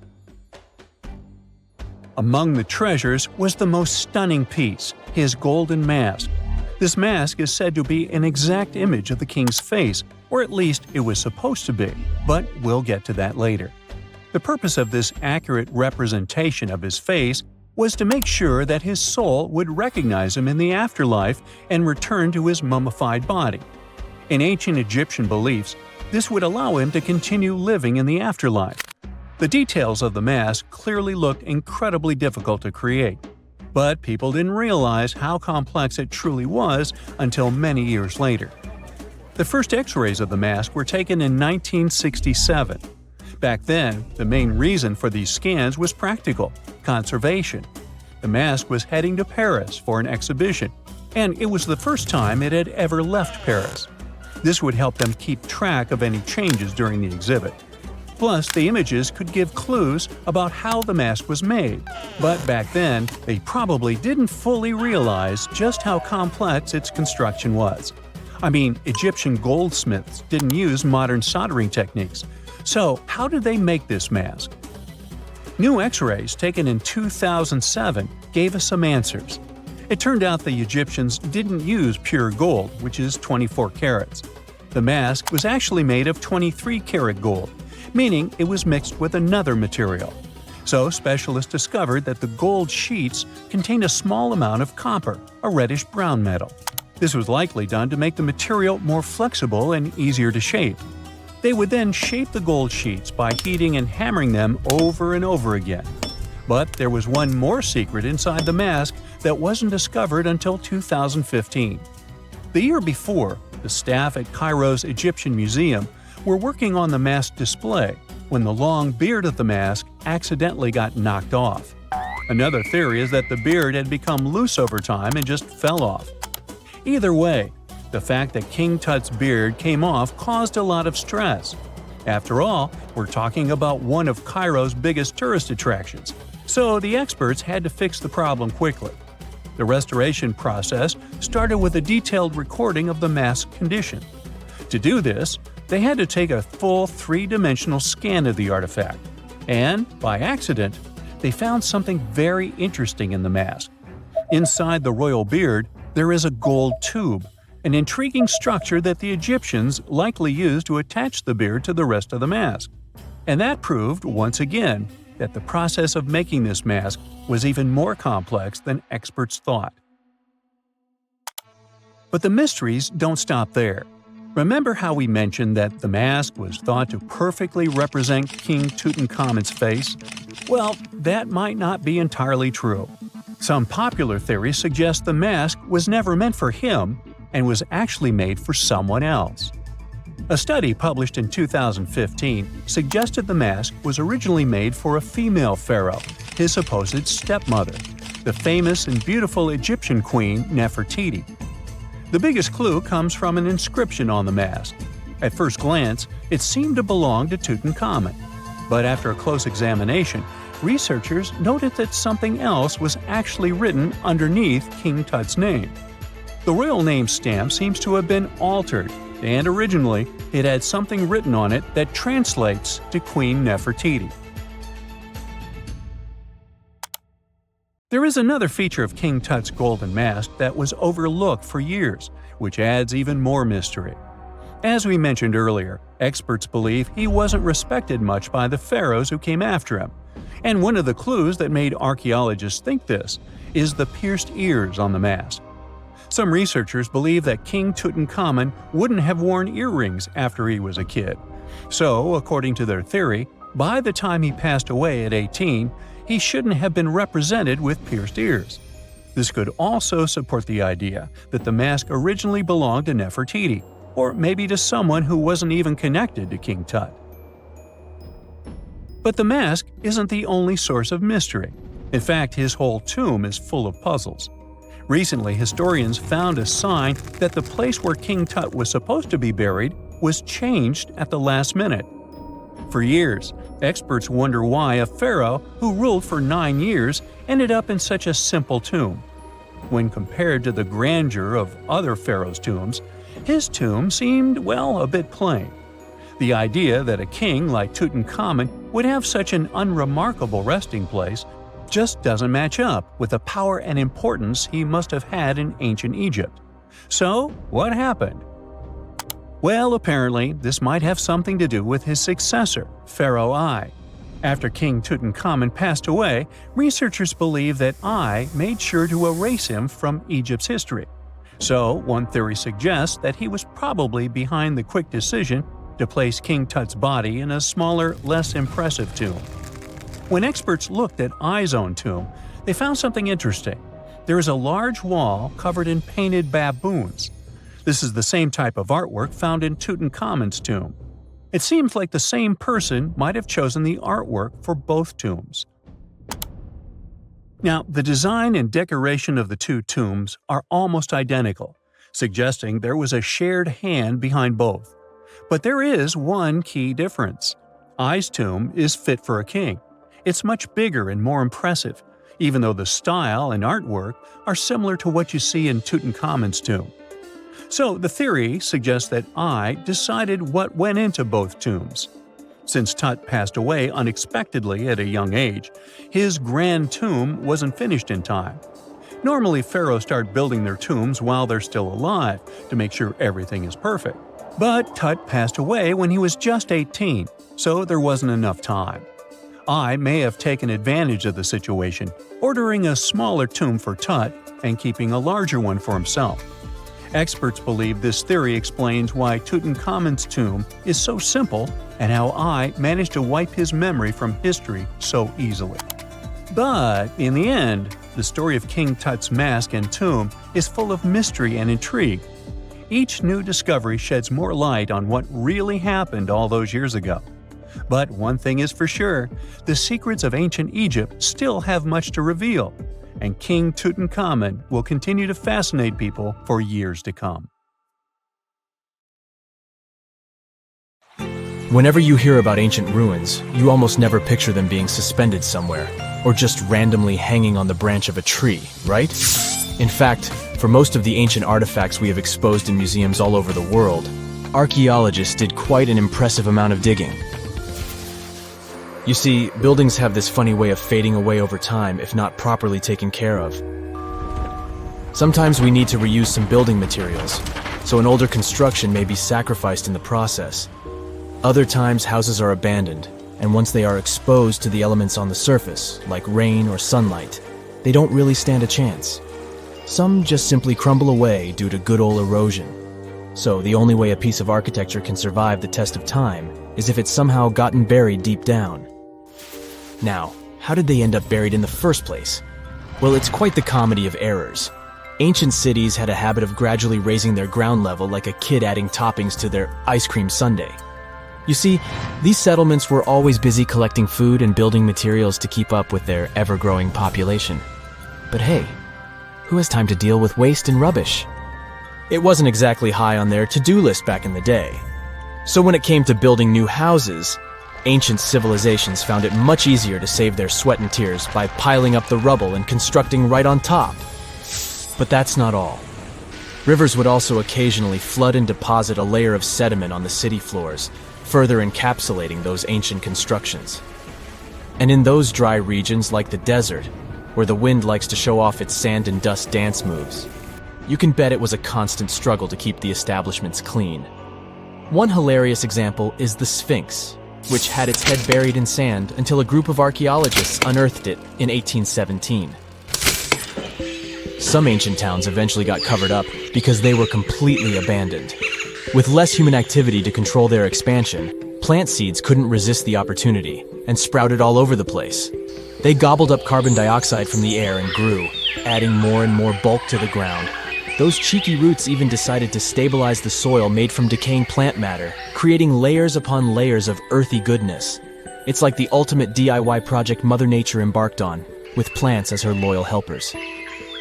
Among the treasures was the most stunning piece, his golden mask. This mask is said to be an exact image of the king's face, or at least it was supposed to be, but we'll get to that later. The purpose of this accurate representation of his face was to make sure that his soul would recognize him in the afterlife and return to his mummified body. In ancient Egyptian beliefs, this would allow him to continue living in the afterlife. The details of the mask clearly looked incredibly difficult to create, but people didn't realize how complex it truly was until many years later. The first X-rays of the mask were taken in 1967. Back then, the main reason for these scans was practical – conservation. The mask was heading to Paris for an exhibition, and it was the first time it had ever left Paris. This would help them keep track of any changes during the exhibit. Plus, the images could give clues about how the mask was made, but back then, they probably didn't fully realize just how complex its construction was. I mean, Egyptian goldsmiths didn't use modern soldering techniques. So, how did they make this mask? New X-rays taken in 2007 gave us some answers. It turned out the Egyptians didn't use pure gold, which is 24 carats. The mask was actually made of 23-karat gold, meaning it was mixed with another material. So, specialists discovered that the gold sheets contained a small amount of copper, a reddish-brown metal. This was likely done to make the material more flexible and easier to shape. They would then shape the gold sheets by heating and hammering them over and over again. But there was one more secret inside the mask that wasn't discovered until 2015. The year before, the staff at Cairo's Egyptian Museum were working on the mask display when the long beard of the mask accidentally got knocked off. Another theory is that the beard had become loose over time and just fell off. Either way, the fact that King Tut's beard came off caused a lot of stress. After all, we're talking about one of Cairo's biggest tourist attractions, so the experts had to fix the problem quickly. The restoration process started with a detailed recording of the mask's condition. To do this, they had to take a full three-dimensional scan of the artifact, and, by accident, they found something very interesting in the mask. Inside the royal beard, there is a gold tube, an intriguing structure that the Egyptians likely used to attach the beard to the rest of the mask. And that proved, once again, that the process of making this mask was even more complex than experts thought. But the mysteries don't stop there. Remember how we mentioned that the mask was thought to perfectly represent King Tutankhamun's face? Well, that might not be entirely true. Some popular theories suggest the mask was never meant for him and was actually made for someone else. A study published in 2015 suggested the mask was originally made for a female pharaoh, his supposed stepmother, the famous and beautiful Egyptian queen Nefertiti. The biggest clue comes from an inscription on the mask. At first glance, it seemed to belong to Tutankhamun. But after a close examination, researchers noted that something else was actually written underneath King Tut's name. The royal name stamp seems to have been altered, and originally it had something written on it that translates to Queen Nefertiti. There is another feature of King Tut's golden mask that was overlooked for years, which adds even more mystery. As we mentioned earlier, experts believe he wasn't respected much by the pharaohs who came after him. And one of the clues that made archaeologists think this is the pierced ears on the mask. Some researchers believe that King Tutankhamun wouldn't have worn earrings after he was a kid. So, according to their theory, by the time he passed away at 18, he shouldn't have been represented with pierced ears. This could also support the idea that the mask originally belonged to Nefertiti, or maybe to someone who wasn't even connected to King Tut. But the mask isn't the only source of mystery. In fact, his whole tomb is full of puzzles. Recently, historians found a sign that the place where King Tut was supposed to be buried was changed at the last minute. For years, experts wonder why a pharaoh who ruled for 9 years ended up in such a simple tomb. When compared to the grandeur of other pharaohs' tombs, his tomb seemed, well, a bit plain. The idea that a king like Tutankhamun would have such an unremarkable resting place just doesn't match up with the power and importance he must have had in ancient Egypt. So, what happened? Well, apparently, this might have something to do with his successor, Pharaoh I. After King Tutankhamun passed away, researchers believe that I made sure to erase him from Egypt's history. So, one theory suggests that he was probably behind the quick decision to place King Tut's body in a smaller, less impressive tomb. When experts looked at I's own tomb, they found something interesting. There is a large wall covered in painted baboons. This is the same type of artwork found in Tutankhamun's tomb. It seems like the same person might have chosen the artwork for both tombs. Now, the design and decoration of the two tombs are almost identical, suggesting there was a shared hand behind both. But there is one key difference. I's tomb is fit for a king. It's much bigger and more impressive, even though the style and artwork are similar to what you see in Tutankhamun's tomb. So the theory suggests that I decided what went into both tombs. Since Tut passed away unexpectedly at a young age, his grand tomb wasn't finished in time. Normally, pharaohs start building their tombs while they're still alive to make sure everything is perfect. But Tut passed away when he was just 18, so there wasn't enough time. I may have taken advantage of the situation, ordering a smaller tomb for Tut and keeping a larger one for himself. Experts believe this theory explains why Tutankhamun's tomb is so simple and how I managed to wipe his memory from history so easily. But in the end, the story of King Tut's mask and tomb is full of mystery and intrigue. Each new discovery sheds more light on what really happened all those years ago. But one thing is for sure, the secrets of ancient Egypt still have much to reveal, and King Tutankhamun will continue to fascinate people for years to come. Whenever you hear about ancient ruins, you almost never picture them being suspended somewhere, or just randomly hanging on the branch of a tree, right? In fact, for most of the ancient artifacts we have exposed in museums all over the world, archaeologists did quite an impressive amount of digging. You see, buildings have this funny way of fading away over time if not properly taken care of. Sometimes we need to reuse some building materials, so an older construction may be sacrificed in the process. Other times houses are abandoned, and once they are exposed to the elements on the surface, like rain or sunlight, they don't really stand a chance. Some just simply crumble away due to good old erosion. So the only way a piece of architecture can survive the test of time is if it's somehow gotten buried deep down. Now, how did they end up buried in the first place? Well, it's quite the comedy of errors. Ancient cities had a habit of gradually raising their ground level like a kid adding toppings to their ice cream sundae. You see, these settlements were always busy collecting food and building materials to keep up with their ever-growing population. But hey, who has time to deal with waste and rubbish? It wasn't exactly high on their to-do list back in the day. So when it came to building new houses, Ancient civilizations found it much easier to save their sweat and tears by piling up the rubble and constructing right on top. But that's not all. Rivers would also occasionally flood and deposit a layer of sediment on the city floors, further encapsulating those ancient constructions. And in those dry regions like the desert, where the wind likes to show off its sand and dust dance moves, you can bet it was a constant struggle to keep the establishments clean. One hilarious example is the Sphinx, which had its head buried in sand until a group of archaeologists unearthed it in 1817. Some ancient towns eventually got covered up because they were completely abandoned. With less human activity to control their expansion, plant seeds couldn't resist the opportunity and sprouted all over the place. They gobbled up carbon dioxide from the air and grew, adding more and more bulk to the ground. Those cheeky roots even decided to stabilize the soil made from decaying plant matter, creating layers upon layers of earthy goodness. It's like the ultimate DIY project Mother Nature embarked on, with plants as her loyal helpers.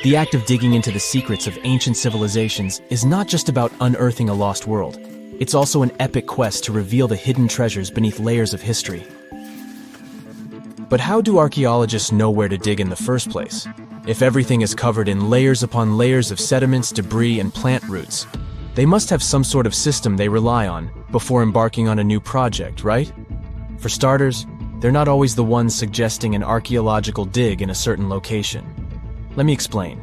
The act of digging into the secrets of ancient civilizations is not just about unearthing a lost world. It's also an epic quest to reveal the hidden treasures beneath layers of history. But how do archaeologists know where to dig in the first place? If everything is covered in layers upon layers of sediments, debris, and plant roots, they must have some sort of system they rely on before embarking on a new project, right? For starters, they're not always the ones suggesting an archaeological dig in a certain location. Let me explain.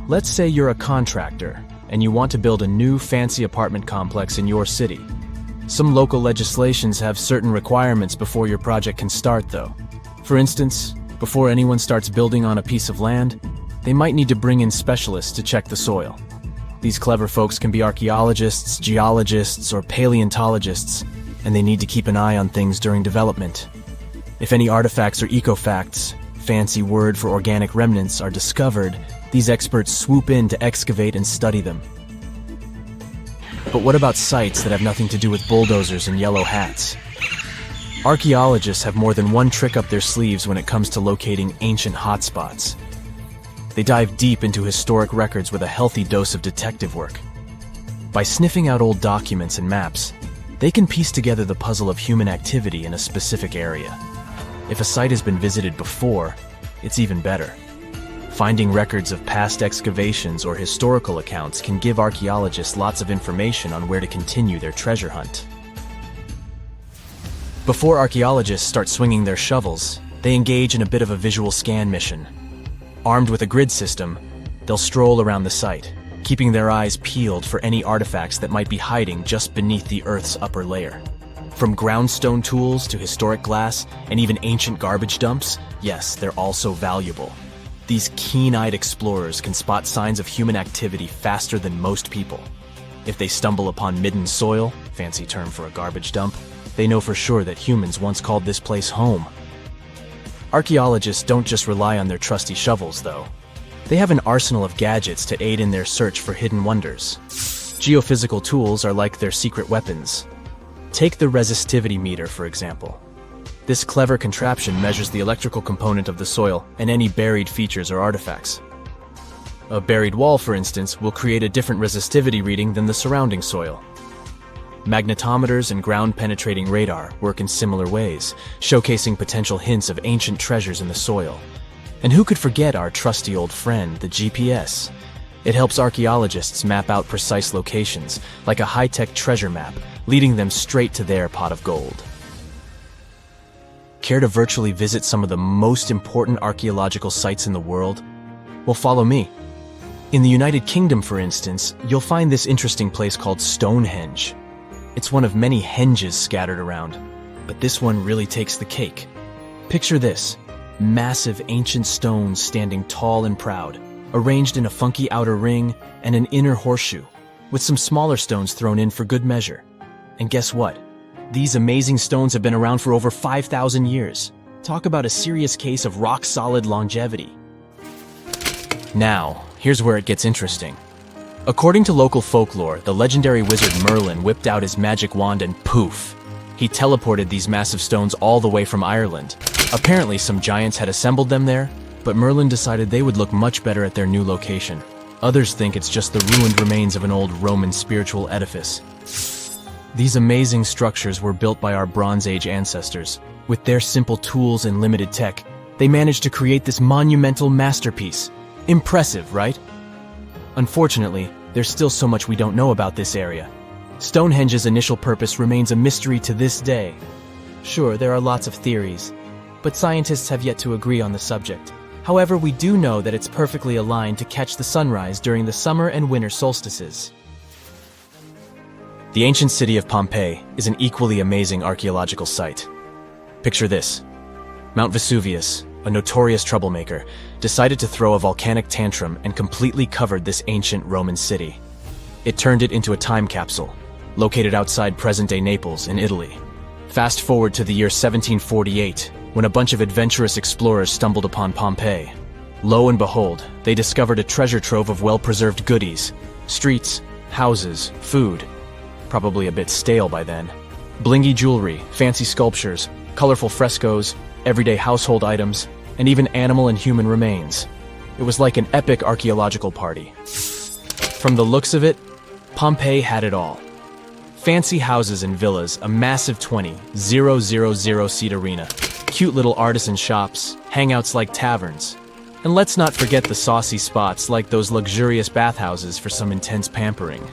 Let's say you're a contractor and you want to build a new fancy apartment complex in your city. Some local legislations have certain requirements before your project can start, though. For instance, before anyone starts building on a piece of land, they might need to bring in specialists to check the soil. These clever folks can be archaeologists, geologists, or paleontologists, and they need to keep an eye on things during development. If any artifacts or ecofacts, fancy word for organic remnants, are discovered, these experts swoop in to excavate and study them. But what about sites that have nothing to do with bulldozers and yellow hats? Archaeologists have more than one trick up their sleeves when it comes to locating ancient hotspots. They dive deep into historic records with a healthy dose of detective work. By sniffing out old documents and maps, they can piece together the puzzle of human activity in a specific area. If a site has been visited before, it's even better. Finding records of past excavations or historical accounts can give archaeologists lots of information on where to continue their treasure hunt. Before archaeologists start swinging their shovels, they engage in a bit of a visual scan mission. Armed with a grid system, they'll stroll around the site, keeping their eyes peeled for any artifacts that might be hiding just beneath the Earth's upper layer. From groundstone tools to historic glass and even ancient garbage dumps, yes, they're also valuable. These keen-eyed explorers can spot signs of human activity faster than most people. If they stumble upon midden soil, fancy term for a garbage dump, they know for sure that humans once called this place home. Archaeologists don't just rely on their trusty shovels, though. They have an arsenal of gadgets to aid in their search for hidden wonders. Geophysical tools are like their secret weapons. Take the resistivity meter, for example. This clever contraption measures the electrical component of the soil and any buried features or artifacts. A buried wall, for instance, will create a different resistivity reading than the surrounding soil. Magnetometers and ground-penetrating radar work in similar ways, showcasing potential hints of ancient treasures in the soil. And who could forget our trusty old friend, the GPS? It helps archaeologists map out precise locations, like a high-tech treasure map, leading them straight to their pot of gold. Care to virtually visit some of the most important archaeological sites in the world? Well, follow me. In the United Kingdom, for instance, you'll find this interesting place called Stonehenge. It's one of many henges scattered around, but this one really takes the cake. Picture this: massive ancient stones standing tall and proud, arranged in a funky outer ring and an inner horseshoe, with some smaller stones thrown in for good measure. And guess what? These amazing stones have been around for over 5,000 years. Talk about a serious case of rock-solid longevity. Now, here's where it gets interesting. According to local folklore, the legendary wizard Merlin whipped out his magic wand and poof! He teleported these massive stones all the way from Ireland. Apparently, some giants had assembled them there, but Merlin decided they would look much better at their new location. Others think it's just the ruined remains of an old Roman spiritual edifice. These amazing structures were built by our Bronze Age ancestors. With their simple tools and limited tech, they managed to create this monumental masterpiece. Impressive, right? Unfortunately, there's still so much we don't know about this area. Stonehenge's initial purpose remains a mystery to this day. Sure, there are lots of theories, but scientists have yet to agree on the subject. However, we do know that it's perfectly aligned to catch the sunrise during the summer and winter solstices. The ancient city of Pompeii is an equally amazing archaeological site. Picture this. Mount Vesuvius, a notorious troublemaker, decided to throw a volcanic tantrum and completely covered this ancient Roman city. It turned it into a time capsule, located outside present-day Naples in Italy. Fast forward to the year 1748, when a bunch of adventurous explorers stumbled upon Pompeii. Lo and behold, they discovered a treasure trove of well-preserved goodies, streets, houses, food, probably a bit stale by then, blingy jewelry, fancy sculptures, colorful frescoes, everyday household items, and even animal and human remains. It was like an epic archaeological party. From the looks of it, Pompeii had it all. Fancy houses and villas, a massive 20,000-seat arena, cute little artisan shops, hangouts like taverns. And let's not forget the saucy spots like those luxurious bathhouses for some intense pampering.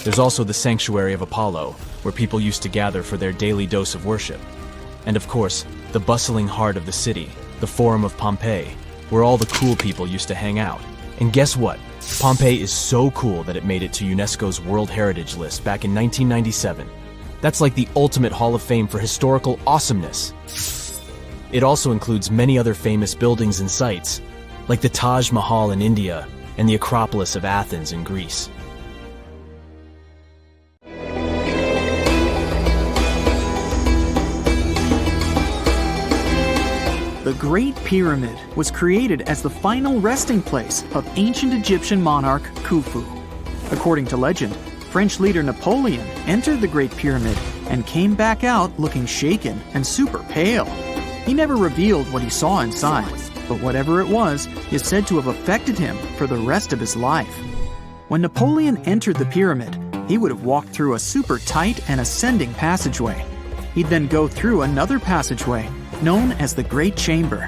There's also the Sanctuary of Apollo, where people used to gather for their daily dose of worship. And of course, the bustling heart of the city, the Forum of Pompeii, where all the cool people used to hang out. And guess what? Pompeii is so cool that it made it to UNESCO's World Heritage List back in 1997. That's like the ultimate Hall of Fame for historical awesomeness. It also includes many other famous buildings and sites, like the Taj Mahal in India and the Acropolis of Athens in Greece. The Great Pyramid was created as the final resting place of ancient Egyptian monarch Khufu. According to legend, French leader Napoleon entered the Great Pyramid and came back out looking shaken and super pale. He never revealed what he saw inside, but whatever it was is said to have affected him for the rest of his life. When Napoleon entered the pyramid, he would have walked through a super tight and ascending passageway. He'd then go through another passageway known as the Great Chamber.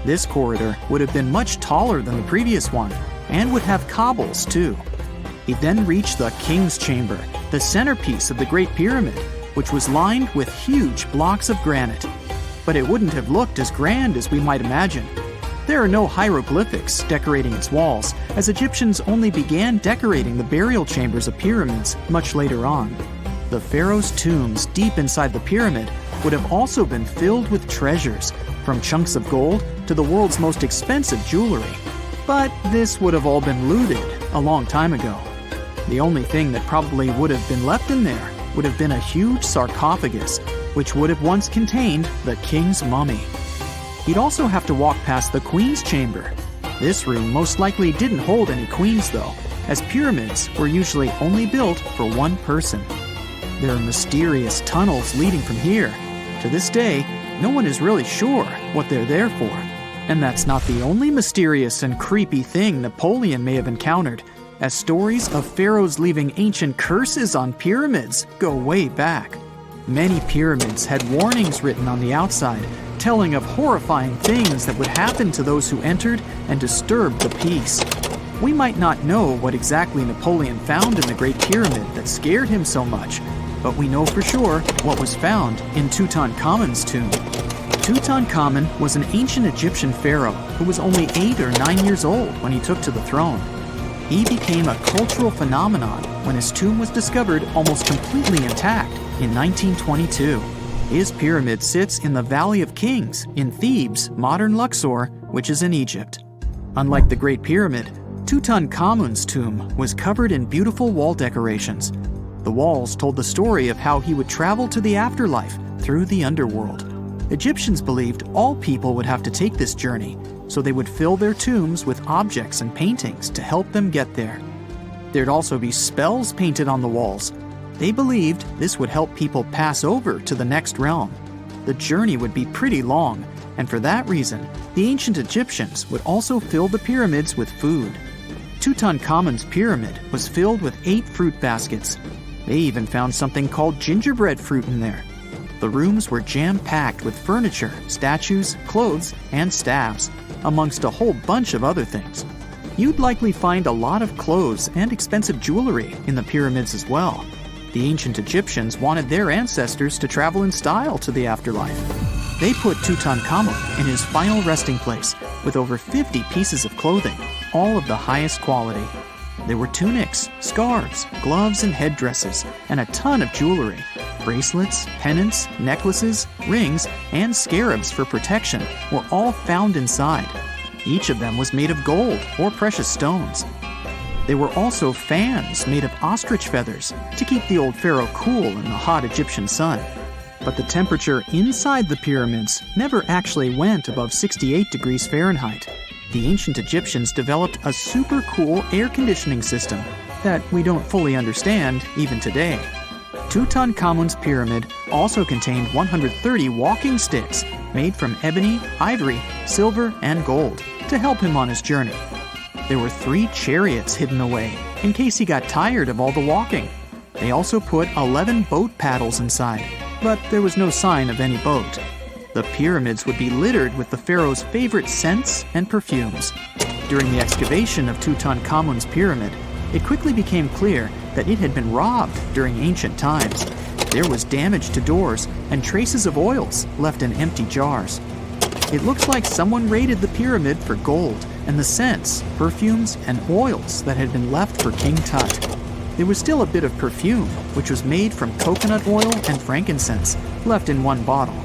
This corridor would have been much taller than the previous one and would have cobbles too. He'd then reach the King's Chamber, the centerpiece of the Great Pyramid, which was lined with huge blocks of granite. But it wouldn't have looked as grand as we might imagine. There are no hieroglyphics decorating its walls, as Egyptians only began decorating the burial chambers of pyramids much later on. The pharaoh's tombs deep inside the pyramid would have also been filled with treasures, from chunks of gold to the world's most expensive jewelry. But this would have all been looted a long time ago. The only thing that probably would have been left in there would have been a huge sarcophagus, which would have once contained the king's mummy. He'd also have to walk past the queen's chamber. This room most likely didn't hold any queens though, as pyramids were usually only built for one person. There are mysterious tunnels leading from here. To this day, no one is really sure what they're there for. And that's not the only mysterious and creepy thing Napoleon may have encountered, as stories of pharaohs leaving ancient curses on pyramids go way back. Many pyramids had warnings written on the outside, telling of horrifying things that would happen to those who entered and disturbed the peace. We might not know what exactly Napoleon found in the Great Pyramid that scared him so much, but we know for sure what was found in Tutankhamun's tomb. Tutankhamun was an ancient Egyptian pharaoh who was only 8 or 9 years old when he took to the throne. He became a cultural phenomenon when his tomb was discovered almost completely intact in 1922. His pyramid sits in the Valley of Kings in Thebes, modern Luxor, which is in Egypt. Unlike the Great Pyramid, Tutankhamun's tomb was covered in beautiful wall decorations. The walls told the story of how he would travel to the afterlife through the underworld. Egyptians believed all people would have to take this journey, so they would fill their tombs with objects and paintings to help them get there. There'd also be spells painted on the walls. They believed this would help people pass over to the next realm. The journey would be pretty long, and for that reason, the ancient Egyptians would also fill the pyramids with food. Tutankhamun's pyramid was filled with 8 fruit baskets. They even found something called gingerbread fruit in there. The rooms were jam-packed with furniture, statues, clothes, and staffs, amongst a whole bunch of other things. You'd likely find a lot of clothes and expensive jewelry in the pyramids as well. The ancient Egyptians wanted their ancestors to travel in style to the afterlife. They put Tutankhamun in his final resting place with over 50 pieces of clothing, all of the highest quality. There were tunics, scarves, gloves, and headdresses, and a ton of jewelry. Bracelets, pendants, necklaces, rings, and scarabs for protection were all found inside. Each of them was made of gold or precious stones. There were also fans made of ostrich feathers to keep the old pharaoh cool in the hot Egyptian sun. But the temperature inside the pyramids never actually went above 68 degrees Fahrenheit. The ancient Egyptians developed a super cool air conditioning system that we don't fully understand even today. Tutankhamun's pyramid also contained 130 walking sticks made from ebony, ivory, silver, and gold to help him on his journey. There were 3 chariots hidden away in case he got tired of all the walking. They also put 11 boat paddles inside, but there was no sign of any boat. The pyramids would be littered with the pharaoh's favorite scents and perfumes. During the excavation of Tutankhamun's pyramid, it quickly became clear that it had been robbed during ancient times. There was damage to doors and traces of oils left in empty jars. It looks like someone raided the pyramid for gold and the scents, perfumes, and oils that had been left for King Tut. There was still a bit of perfume, which was made from coconut oil and frankincense, left in one bottle.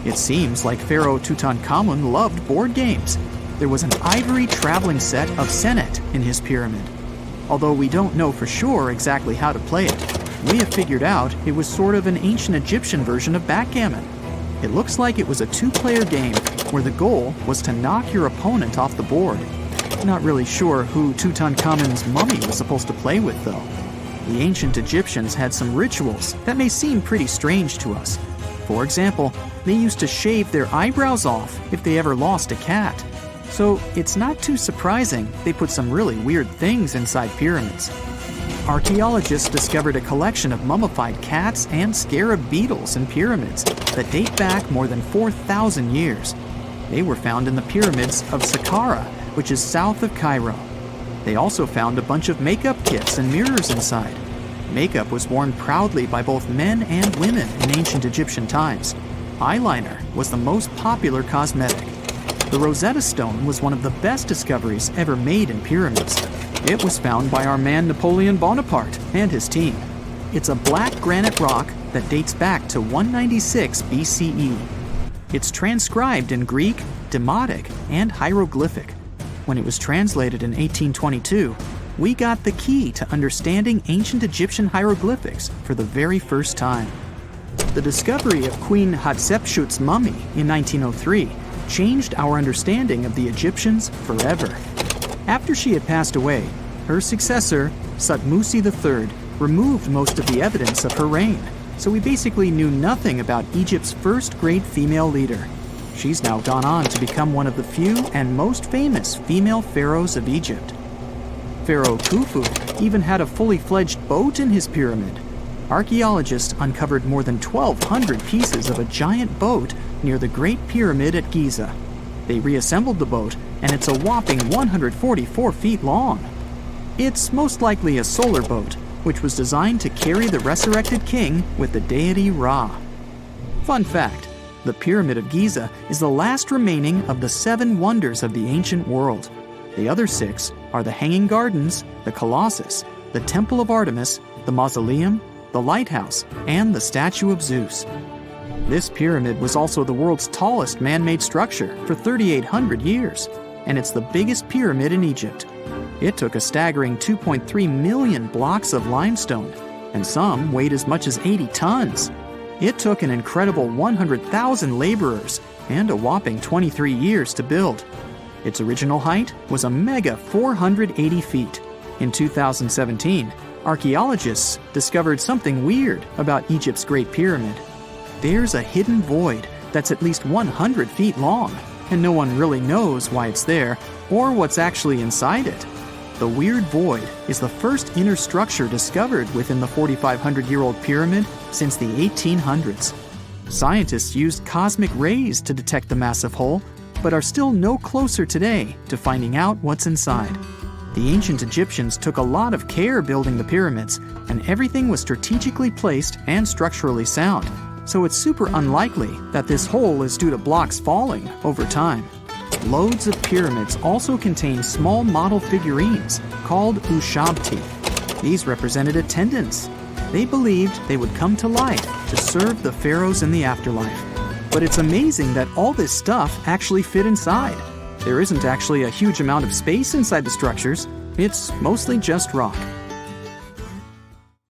It seems like Pharaoh Tutankhamun loved board games. There was an ivory traveling set of senet in his pyramid. Although we don't know for sure exactly how to play it, we have figured out it was sort of an ancient Egyptian version of backgammon. It looks like it was a 2-player game where the goal was to knock your opponent off the board. Not really sure who Tutankhamun's mummy was supposed to play with, though. The ancient Egyptians had some rituals that may seem pretty strange to us. For example, they used to shave their eyebrows off if they ever lost a cat. So it's not too surprising they put some really weird things inside pyramids. Archaeologists discovered a collection of mummified cats and scarab beetles in pyramids that date back more than 4,000 years. They were found in the pyramids of Saqqara, which is south of Cairo. They also found a bunch of makeup kits and mirrors inside. Makeup was worn proudly by both men and women in ancient Egyptian times. Eyeliner was the most popular cosmetic. The Rosetta Stone was one of the best discoveries ever made in pyramids. It was found by our man Napoleon Bonaparte and his team. It's a black granite rock that dates back to 196 BCE. It's transcribed in Greek, Demotic, and hieroglyphic. When it was translated in 1822, we got the key to understanding ancient Egyptian hieroglyphics for the very first time. The discovery of Queen Hatshepsut's mummy in 1903 changed our understanding of the Egyptians forever. After she had passed away, her successor, Thutmose III, removed most of the evidence of her reign, so we basically knew nothing about Egypt's first great female leader. She's now gone on to become one of the few and most famous female pharaohs of Egypt. Pharaoh Khufu even had a fully fledged boat in his pyramid. Archaeologists uncovered more than 1,200 pieces of a giant boat near the Great Pyramid at Giza. They reassembled the boat, and it's a whopping 144 feet long. It's most likely a solar boat, which was designed to carry the resurrected king with the deity Ra. Fun fact, the Pyramid of Giza is the last remaining of the 7 wonders of the ancient world. The other 6 are the Hanging Gardens, the Colossus, the Temple of Artemis, the Mausoleum, the Lighthouse, and the Statue of Zeus. This pyramid was also the world's tallest man-made structure for 3,800 years, and it's the biggest pyramid in Egypt. It took a staggering 2.3 million blocks of limestone, and some weighed as much as 80 tons. It took an incredible 100,000 laborers and a whopping 23 years to build. Its original height was a mega 480 feet. In 2017, archaeologists discovered something weird about Egypt's Great Pyramid. There's a hidden void that's at least 100 feet long, and no one really knows why it's there or what's actually inside it. The Weird Void is the first inner structure discovered within the 4,500-year-old pyramid since the 1800s. Scientists used cosmic rays to detect the massive hole, but are still no closer today to finding out what's inside. The ancient Egyptians took a lot of care building the pyramids, and everything was strategically placed and structurally sound, so it's super unlikely that this hole is due to blocks falling over time. Loads of pyramids also contain small model figurines called ushabti. These represented attendants. They believed they would come to life to serve the pharaohs in the afterlife. But it's amazing that all this stuff actually fit inside. There isn't actually a huge amount of space inside the structures. It's mostly just rock.